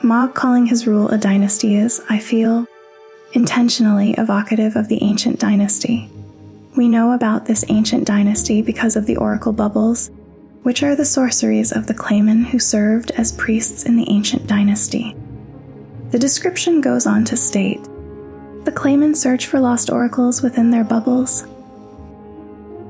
Mohg calling his rule a dynasty is, I feel, intentionally evocative of the ancient dynasty. We know about this ancient dynasty because of the oracle bubbles, which are the sorceries of the Claymen who served as priests in the ancient dynasty. The description goes on to state, the Claymen search for lost oracles within their bubbles.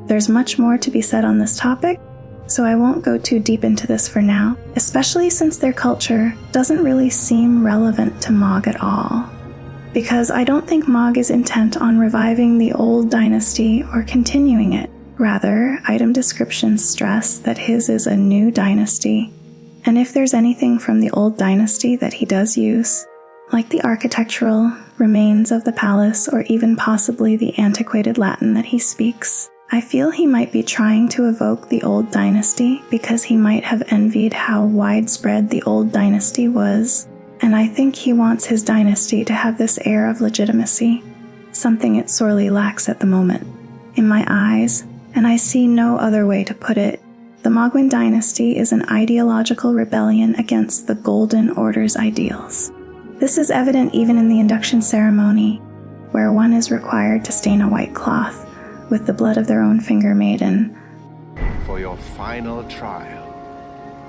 There's much more to be said on this topic, so I won't go too deep into this for now, especially since their culture doesn't really seem relevant to Mohg at all. Because I don't think Mohg is intent on reviving the old dynasty or continuing it. Rather, item descriptions stress that his is a new dynasty, and if there's anything from the old dynasty that he does use, like the architectural remains of the palace or even possibly the antiquated Latin that he speaks, I feel he might be trying to evoke the old dynasty because he might have envied how widespread the old dynasty was, and I think he wants his dynasty to have this air of legitimacy, something it sorely lacks at the moment. In my eyes, and I see no other way to put it, the Mohgwyn dynasty is an ideological rebellion against the Golden Order's ideals. This is evident even in the induction ceremony, where one is required to stain a white cloth with the blood of their own finger maiden. For your final trial,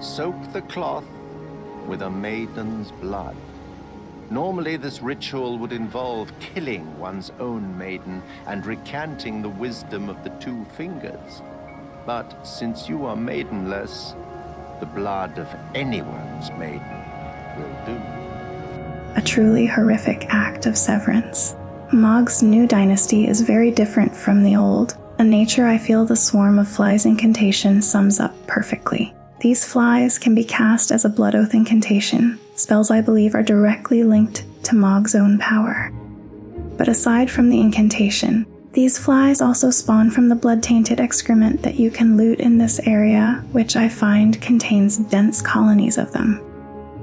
soak the cloth with a maiden's blood. Normally this ritual would involve killing one's own maiden and recanting the wisdom of the two fingers. But since you are maidenless, the blood of anyone's maiden will do. A truly horrific act of severance. Mogh's new dynasty is very different from the old, a nature I feel the swarm of flies incantation sums up perfectly. These flies can be cast as a blood oath incantation. Spells I believe are directly linked to Mogh's own power. But aside from the incantation, these flies also spawn from the blood-tainted excrement that you can loot in this area, which I find contains dense colonies of them.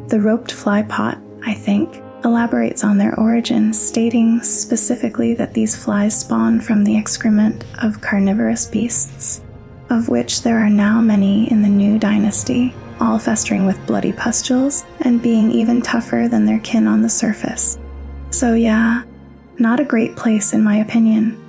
The roped fly pot, I think, elaborates on their origin, stating specifically that these flies spawn from the excrement of carnivorous beasts, of which there are now many in the new Dynasty, all festering with bloody pustules and being even tougher than their kin on the surface. So yeah, not a great place in my opinion.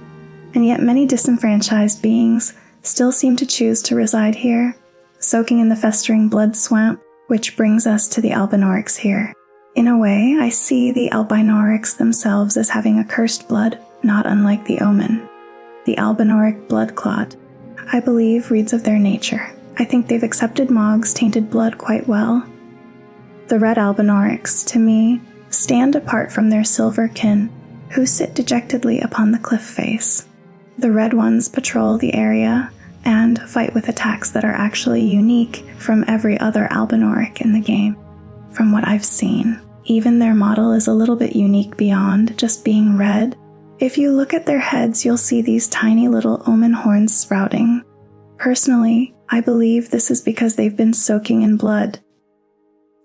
And yet many disenfranchised beings still seem to choose to reside here, soaking in the festering blood swamp, which brings us to the Albinorics here. In a way, I see the Albinorics themselves as having a cursed blood, not unlike the Omen. The Albinoric blood clot, I believe, reads of their nature. I think they've accepted Mogh's tainted blood quite well. The red Albinorics, to me, stand apart from their silver kin, who sit dejectedly upon the cliff face. The red ones patrol the area and fight with attacks that are actually unique from every other Albinoric in the game. From what I've seen, even their model is a little bit unique beyond just being red. If you look at their heads, you'll see these tiny little Omen horns sprouting. Personally, I believe this is because they've been soaking in blood.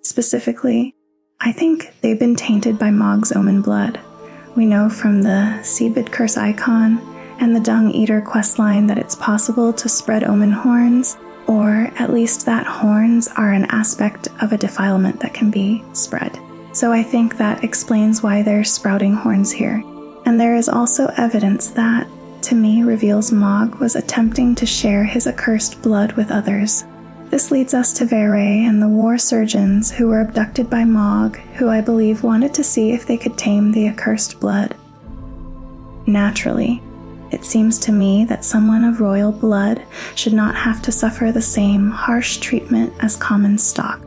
Specifically, I think they've been tainted by Mogh's Omen blood. We know from the Seabed Curse icon and the Dung Eater questline that it's possible to spread Omen horns, or at least that horns are an aspect of a defilement that can be spread. So I think that explains why they're sprouting horns here. And there is also evidence that, to me, reveals Mohg was attempting to share his accursed blood with others. This leads us to Verre and the war surgeons who were abducted by Mohg, who I believe wanted to see if they could tame the accursed blood. Naturally, it seems to me that someone of royal blood should not have to suffer the same harsh treatment as common stock.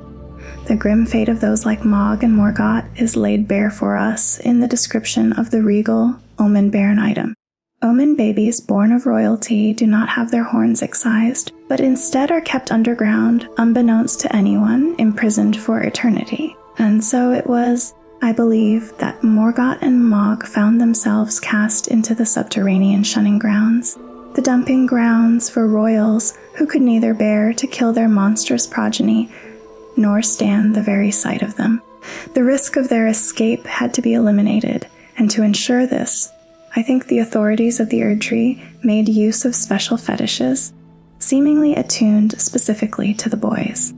The grim fate of those like Mohg and Morgott is laid bare for us in the description of the regal Omen Bairn item. Omen babies born of royalty do not have their horns excised, but instead are kept underground, unbeknownst to anyone, imprisoned for eternity. And so it was, I believe, that Morgott and Mohg found themselves cast into the subterranean shunning grounds, the dumping grounds for royals who could neither bear to kill their monstrous progeny, nor stand the very sight of them. The risk of their escape had to be eliminated, and to ensure this, I think the authorities of the Erdtree made use of special fetishes, seemingly attuned specifically to the boys.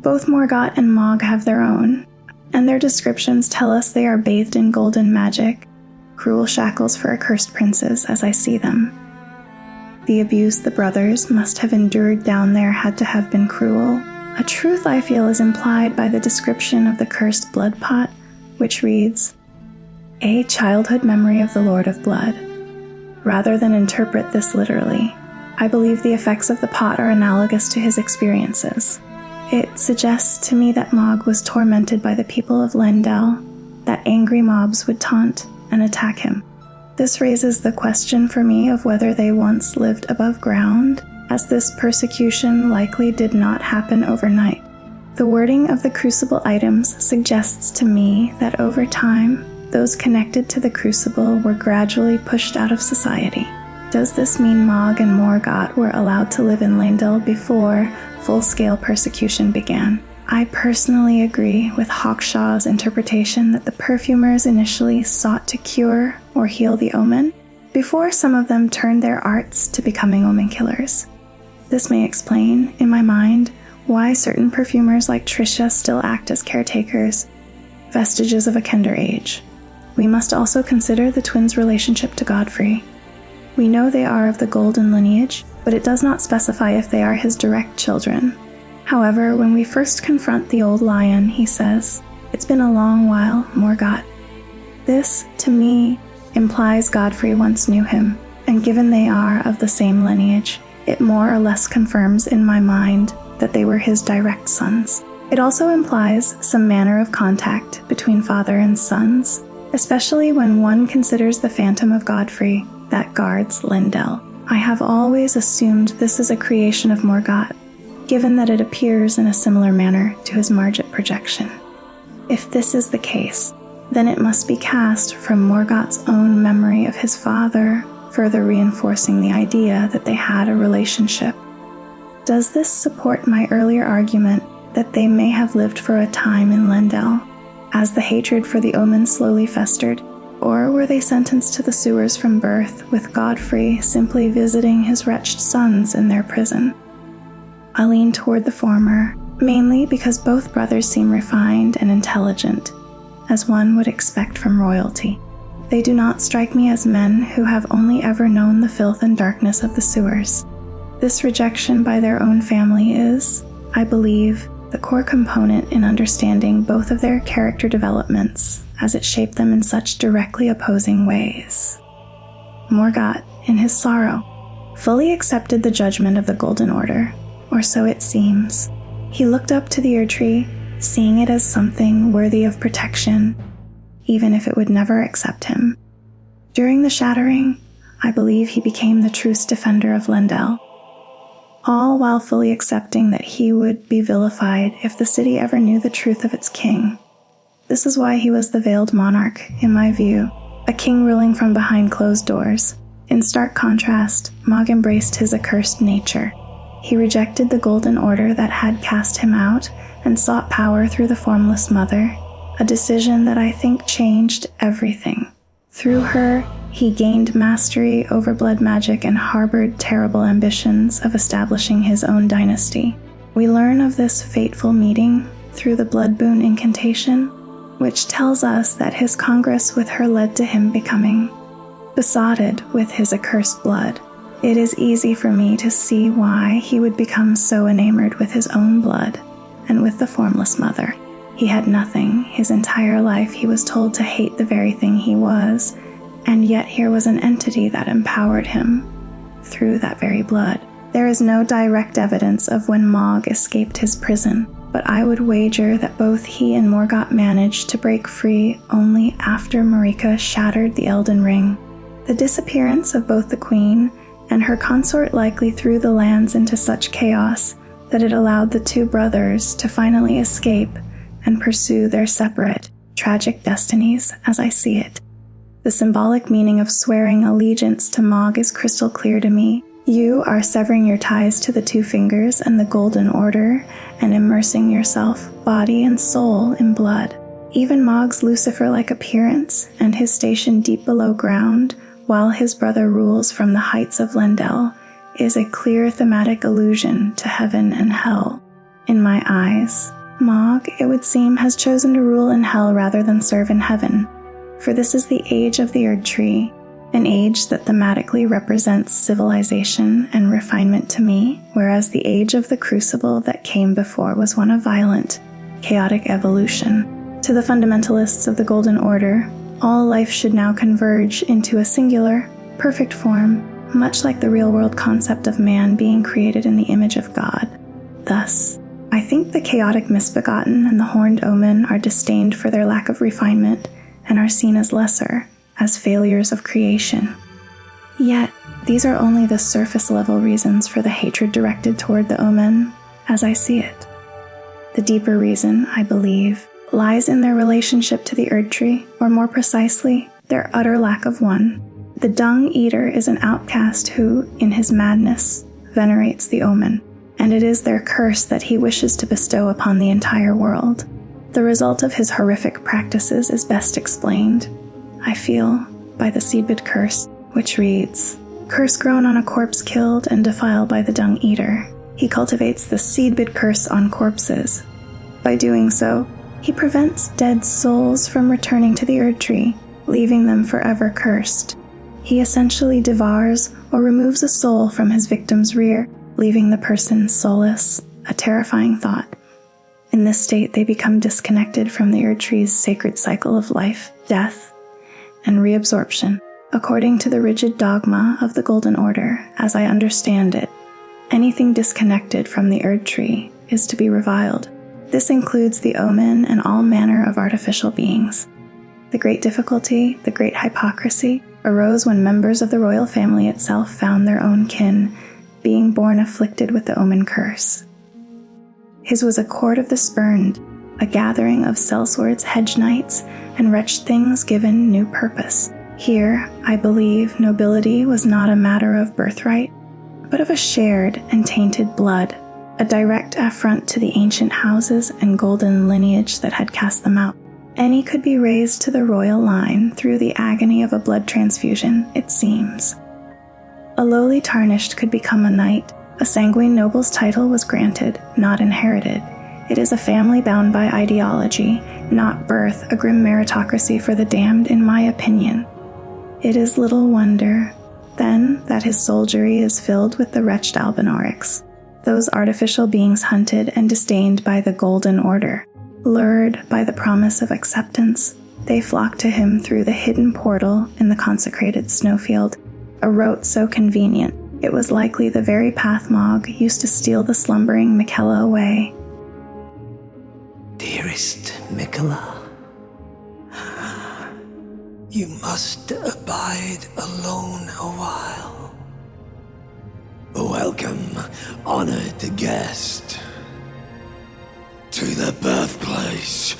Both Morgott and Mohg have their own, and their descriptions tell us they are bathed in golden magic, cruel shackles for accursed princes as I see them. The abuse the brothers must have endured down there had to have been cruel, a truth I feel is implied by the description of the cursed blood pot, which reads, "A childhood memory of the Lord of Blood." Rather than interpret this literally, I believe the effects of the pot are analogous to his experiences. It suggests to me that Mohg was tormented by the people of Lendel, that angry mobs would taunt and attack him. This raises the question for me of whether they once lived above ground, as this persecution likely did not happen overnight. The wording of the Crucible items suggests to me that over time, those connected to the Crucible were gradually pushed out of society. Does this mean Mohg and Morgott were allowed to live in Lendel before full-scale persecution began? I personally agree with Hawkshaw's interpretation that the perfumers initially sought to cure or heal the Omen, before some of them turned their arts to becoming Omen killers. This may explain, in my mind, why certain perfumers like Trisha still act as caretakers, vestiges of a Kender age. We must also consider the twins' relationship to Godfrey. We know they are of the golden lineage, but it does not specify if they are his direct children. However, when we first confront the old lion, he says, "It's been a long while, Morgott." This, to me, implies Godfrey once knew him, and given they are of the same lineage, it more or less confirms in my mind that they were his direct sons. It also implies some manner of contact between father and sons, especially when one considers the phantom of Godfrey that guards Lendel. I have always assumed this is a creation of Morgott, given that it appears in a similar manner to his Margit projection. If this is the case, then it must be cast from Morgott's own memory of his father, further reinforcing the idea that they had a relationship. Does this support my earlier argument that they may have lived for a time in Lendel? as the hatred for the Omen slowly festered, or were they sentenced to the sewers from birth, with Godfrey simply visiting his wretched sons in their prison? I lean toward the former, mainly because both brothers seem refined and intelligent, as one would expect from royalty. They do not strike me as men who have only ever known the filth and darkness of the sewers. This rejection by their own family is, I believe, the core component in understanding both of their character developments, as it shaped them in such directly opposing ways. Morgott, in his sorrow, fully accepted the judgment of the Golden Order, or so it seems. He looked up to the Erdtree, seeing it as something worthy of protection, even if it would never accept him. During the Shattering, I believe he became the truce defender of Leyndell, all while fully accepting that he would be vilified if the city ever knew the truth of its king. This is why he was the veiled monarch, in my view, a king ruling from behind closed doors. In stark contrast, Mohg embraced his accursed nature. He rejected the Golden Order that had cast him out and sought power through the Formless Mother, a decision that I think changed everything. Through her, he gained mastery over blood magic and harbored terrible ambitions of establishing his own dynasty. We learn of this fateful meeting through the Blood Boon incantation, which tells us that his congress with her led to him becoming besotted with his accursed blood. It is easy for me to see why he would become so enamored with his own blood and with the Formless Mother. He had nothing. His entire life he was told to hate the very thing he was, and yet here was an entity that empowered him through that very blood. There is no direct evidence of when Mohg escaped his prison, but I would wager that both he and Morgott managed to break free only after Marika shattered the Elden Ring. The disappearance of both the Queen and her consort likely threw the lands into such chaos that it allowed the two brothers to finally escape and pursue their separate, tragic destinies as I see it. The symbolic meaning of swearing allegiance to Mohg is crystal clear to me. You are severing your ties to the Two Fingers and the Golden Order and immersing yourself, body and soul, in blood. Even Mogh's Lucifer-like appearance and his station deep below ground, while his brother rules from the heights of Leyndell, is a clear thematic allusion to heaven and hell. In my eyes, Mohg, it would seem, has chosen to rule in hell rather than serve in heaven. For this is the age of the Erdtree, an age that thematically represents civilization and refinement to me, whereas the age of the Crucible that came before was one of violent, chaotic evolution. To the fundamentalists of the Golden Order, all life should now converge into a singular, perfect form, much like the real-world concept of man being created in the image of God. Thus, I think the chaotic Misbegotten and the horned Omen are disdained for their lack of refinement and are seen as lesser, as failures of creation. Yet, these are only the surface-level reasons for the hatred directed toward the Omen, as I see it. The deeper reason, I believe, lies in their relationship to the Erdtree, or more precisely, their utter lack of one. The Dung Eater is an outcast who, in his madness, venerates the Omen, and it is their curse that he wishes to bestow upon the entire world. The result of his horrific practices is best explained, I feel, by the Seedbed curse, which reads, "Curse grown on a corpse killed and defiled by the Dung Eater. He cultivates the Seedbed curse on corpses. By doing so, he prevents dead souls from returning to the Erdtree, leaving them forever cursed. He essentially devours or removes a soul from his victim's rear, leaving the person soulless, a terrifying thought. In this state, they become disconnected from the Erdtree's sacred cycle of life, death, and reabsorption. According to the rigid dogma of the Golden Order, as I understand it, anything disconnected from the Erdtree is to be reviled. This includes the Omen and all manner of artificial beings. The great difficulty, the great hypocrisy, arose when members of the royal family itself found their own kin being born afflicted with the Omen curse. His was a court of the spurned, a gathering of sellswords, hedge knights, and wretched things given new purpose. Here, I believe, nobility was not a matter of birthright, but of a shared and tainted blood, a direct affront to the ancient houses and golden lineage that had cast them out. Any could be raised to the royal line through the agony of a blood transfusion, it seems. A lowly tarnished could become a knight. A sanguine noble's title was granted, not inherited. It is a family bound by ideology, not birth, a grim meritocracy for the damned, in my opinion. It is little wonder, then, that his soldiery is filled with the wretched Albinaurics, those artificial beings hunted and disdained by the Golden Order. Lured by the promise of acceptance, they flock to him through the hidden portal in the consecrated snowfield, a route so convenient it was likely the very path Mohg used to steal the slumbering Miquella away. Dearest Miquella, you must abide alone a while. Welcome, honored guest, to the birthplace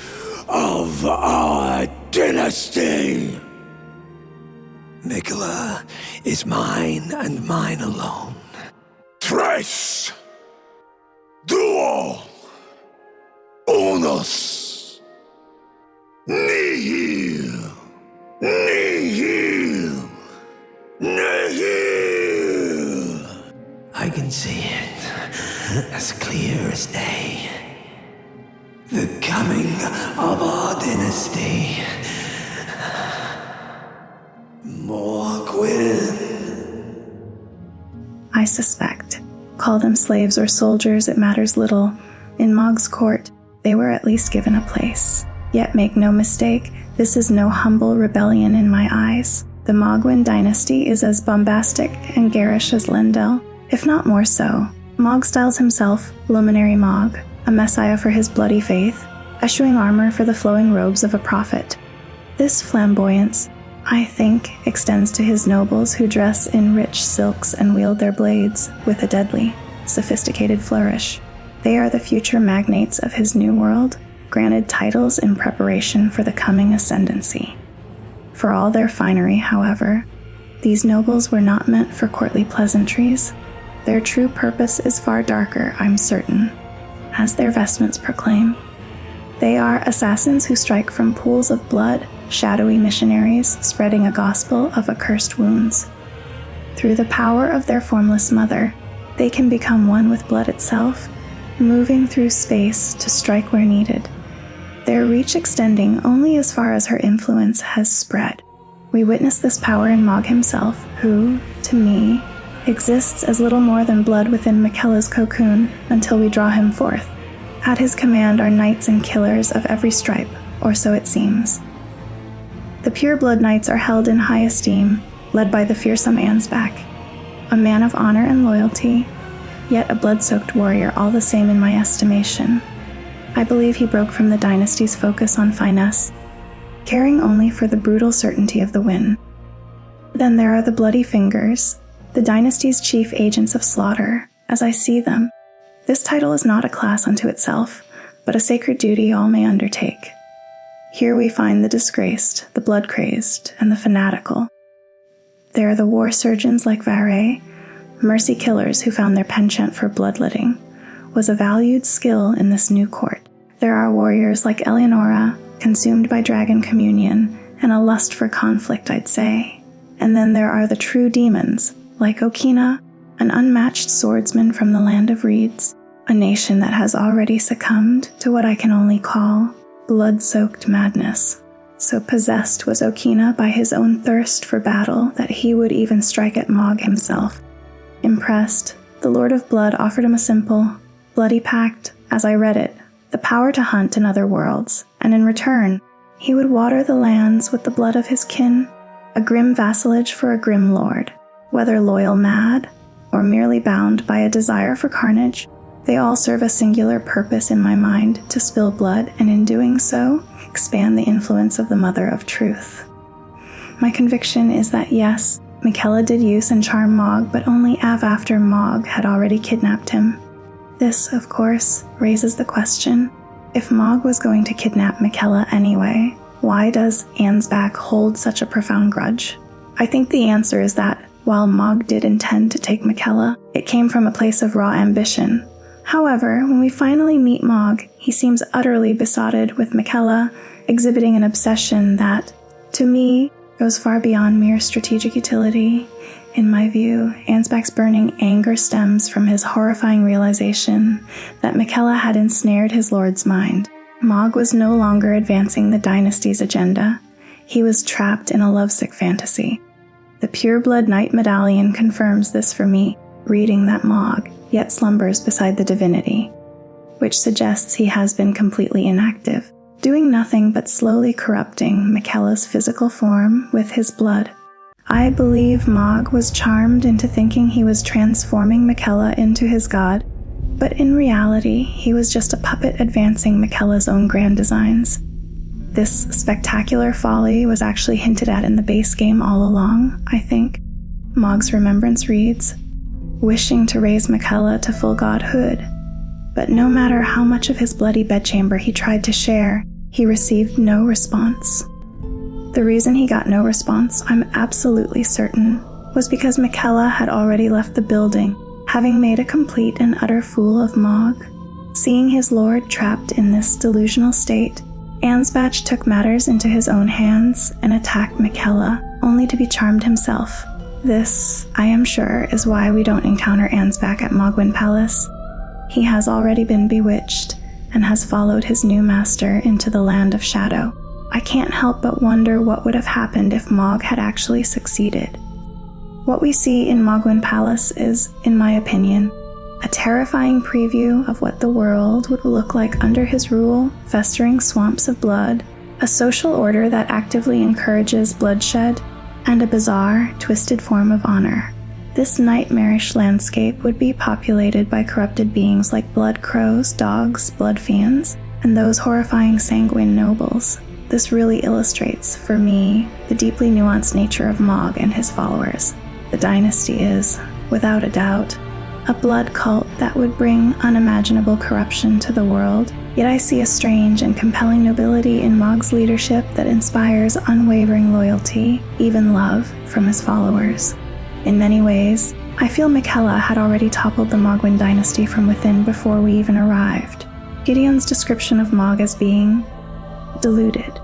of our dynasty. Miquella is mine and mine alone. Tres, duo, unus, nihil, nihil, nihil. I can see it as clear as day. The coming of our dynasty. Mohgwyn. I suspect. Call them slaves or soldiers, it matters little. In Mogh's court, they were at least given a place. Yet make no mistake, this is no humble rebellion in my eyes. The Mohgwyn dynasty is as bombastic and garish as Lendel, if not more so. Mohg styles himself Luminary Mohg, a messiah for his bloody faith, eschewing armor for the flowing robes of a prophet. This flamboyance, I think, extends to his nobles who dress in rich silks and wield their blades with a deadly, sophisticated flourish. They are the future magnates of his new world, granted titles in preparation for the coming ascendancy. For all their finery, however, these nobles were not meant for courtly pleasantries. Their true purpose is far darker, I'm certain, as their vestments proclaim. They are assassins who strike from pools of blood, shadowy missionaries spreading a gospel of accursed wounds. Through the power of their Formless Mother, they can become one with blood itself, moving through space to strike where needed, their reach extending only as far as her influence has spread. We witness this power in Mohg himself, who, to me, exists as little more than blood within Miquella's cocoon until we draw him forth. At his command are knights and killers of every stripe, or so it seems. The pure blood knights are held in high esteem, led by the fearsome Ansbach, a man of honor and loyalty, yet a blood-soaked warrior all the same in my estimation. I believe he broke from the dynasty's focus on finesse, caring only for the brutal certainty of the win. Then there are the Bloody Fingers, the dynasty's chief agents of slaughter, as I see them. This title is not a class unto itself, but a sacred duty all may undertake. Here we find the disgraced, the blood-crazed, and the fanatical. There are the war surgeons like Varé, mercy killers who found their penchant for bloodletting was a valued skill in this new court. There are warriors like Eleonora, consumed by dragon communion, and a lust for conflict, I'd say. And then there are the true demons, like Okina, an unmatched swordsman from the land of reeds, a nation that has already succumbed to what I can only call blood-soaked madness. So possessed was Okina by his own thirst for battle that he would even strike at Mohg himself. Impressed, the Lord of Blood offered him a simple, bloody pact, as I read it, the power to hunt in other worlds, and in return, he would water the lands with the blood of his kin, a grim vassalage for a grim lord. Whether loyal mad, or merely bound by a desire for carnage, they all serve a singular purpose in my mind, to spill blood, and in doing so, expand the influence of the Mother of Truth. My conviction is that yes, Miquella did use and charm Mohg, but only after Mohg had already kidnapped him. This, of course, raises the question, if Mohg was going to kidnap Miquella anyway, why does Ansbach hold such a profound grudge? I think the answer is that, while Mohg did intend to take Miquella, it came from a place of raw ambition. However, when we finally meet Mohg, he seems utterly besotted with Miquella exhibiting an obsession that, to me, goes far beyond mere strategic utility. In my view, Ansbach's burning anger stems from his horrifying realization that Miquella had ensnared his lord's mind. Mohg was no longer advancing the Dynasty's agenda. He was trapped in a lovesick fantasy. The Pureblood Knight Medallion confirms this for me, reading that Mohg yet slumbers beside the divinity, which suggests he has been completely inactive, doing nothing but slowly corrupting Miquella's physical form with his blood. I believe Mohg was charmed into thinking he was transforming Miquella into his god, but in reality, he was just a puppet advancing Miquella's own grand designs. This spectacular folly was actually hinted at in the base game all along, I think. Mohg's remembrance reads, wishing to raise Miquella to full godhood, but no matter how much of his bloody bedchamber he tried to share, he received no response. The reason he got no response, I'm absolutely certain, was because Miquella had already left the building, having made a complete and utter fool of Mohg. Seeing his lord trapped in this delusional state, Ansbach took matters into his own hands and attacked Miquella, only to be charmed himself. This, I am sure, is why we don't encounter Ansbach at Mohgwyn Palace. He has already been bewitched and has followed his new master into the land of shadow. I can't help but wonder what would have happened if Mohg had actually succeeded. What we see in Mohgwyn Palace is, in my opinion, a terrifying preview of what the world would look like under his rule, festering swamps of blood, a social order that actively encourages bloodshed, and a bizarre, twisted form of honor. This nightmarish landscape would be populated by corrupted beings like blood crows, dogs, blood fiends, and those horrifying sanguine nobles. This really illustrates, for me, the deeply nuanced nature of Mohg and his followers. The Dynasty is, without a doubt, a blood cult that would bring unimaginable corruption to the world, yet I see a strange and compelling nobility in Mohg's leadership that inspires unwavering loyalty, even love, from his followers. In many ways, I feel Miquella had already toppled the Mohgwyn dynasty from within before we even arrived. Gideon's description of Mohg as being deluded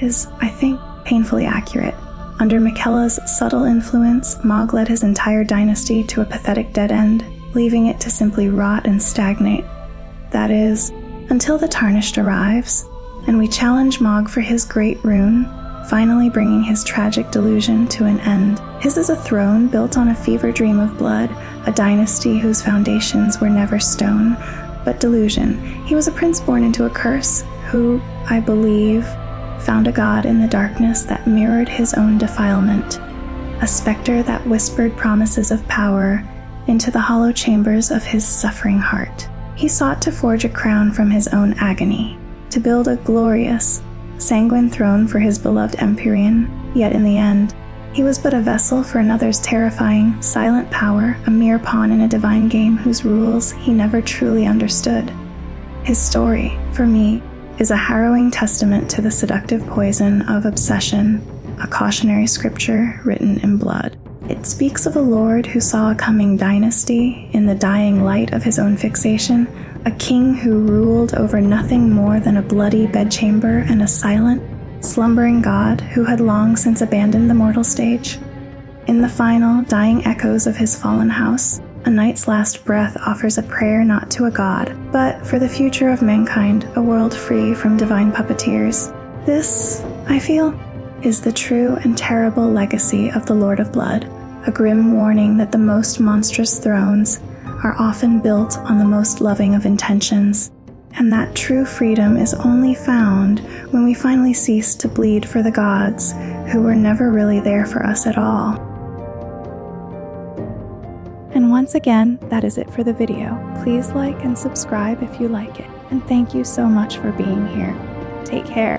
is, I think, painfully accurate. Under Miquella's subtle influence, Mohg led his entire dynasty to a pathetic dead end, leaving it to simply rot and stagnate. That is, until the Tarnished arrives, and we challenge Mohg for his great rune, finally bringing his tragic delusion to an end. His is a throne built on a fever dream of blood, a dynasty whose foundations were never stone, but delusion. He was a prince born into a curse, who, I believe, found a god in the darkness that mirrored his own defilement, a specter that whispered promises of power into the hollow chambers of his suffering heart. He sought to forge a crown from his own agony, to build a glorious, sanguine throne for his beloved Empyrean, yet in the end, he was but a vessel for another's terrifying, silent power, a mere pawn in a divine game whose rules he never truly understood. His story, for me, is a harrowing testament to the seductive poison of obsession, a cautionary scripture written in blood. It speaks of a lord who saw a coming dynasty in the dying light of his own fixation, a king who ruled over nothing more than a bloody bedchamber and a silent, slumbering god who had long since abandoned the mortal stage. In the final, dying echoes of his fallen house, a knight's last breath offers a prayer not to a god, but for the future of mankind, a world free from divine puppeteers. This, I feel, is the true and terrible legacy of the Lord of Blood, a grim warning that the most monstrous thrones are often built on the most loving of intentions, and that true freedom is only found when we finally cease to bleed for the gods who were never really there for us at all. And once again, that is it for the video. Please like and subscribe if you like it, and thank you so much for being here. Take care.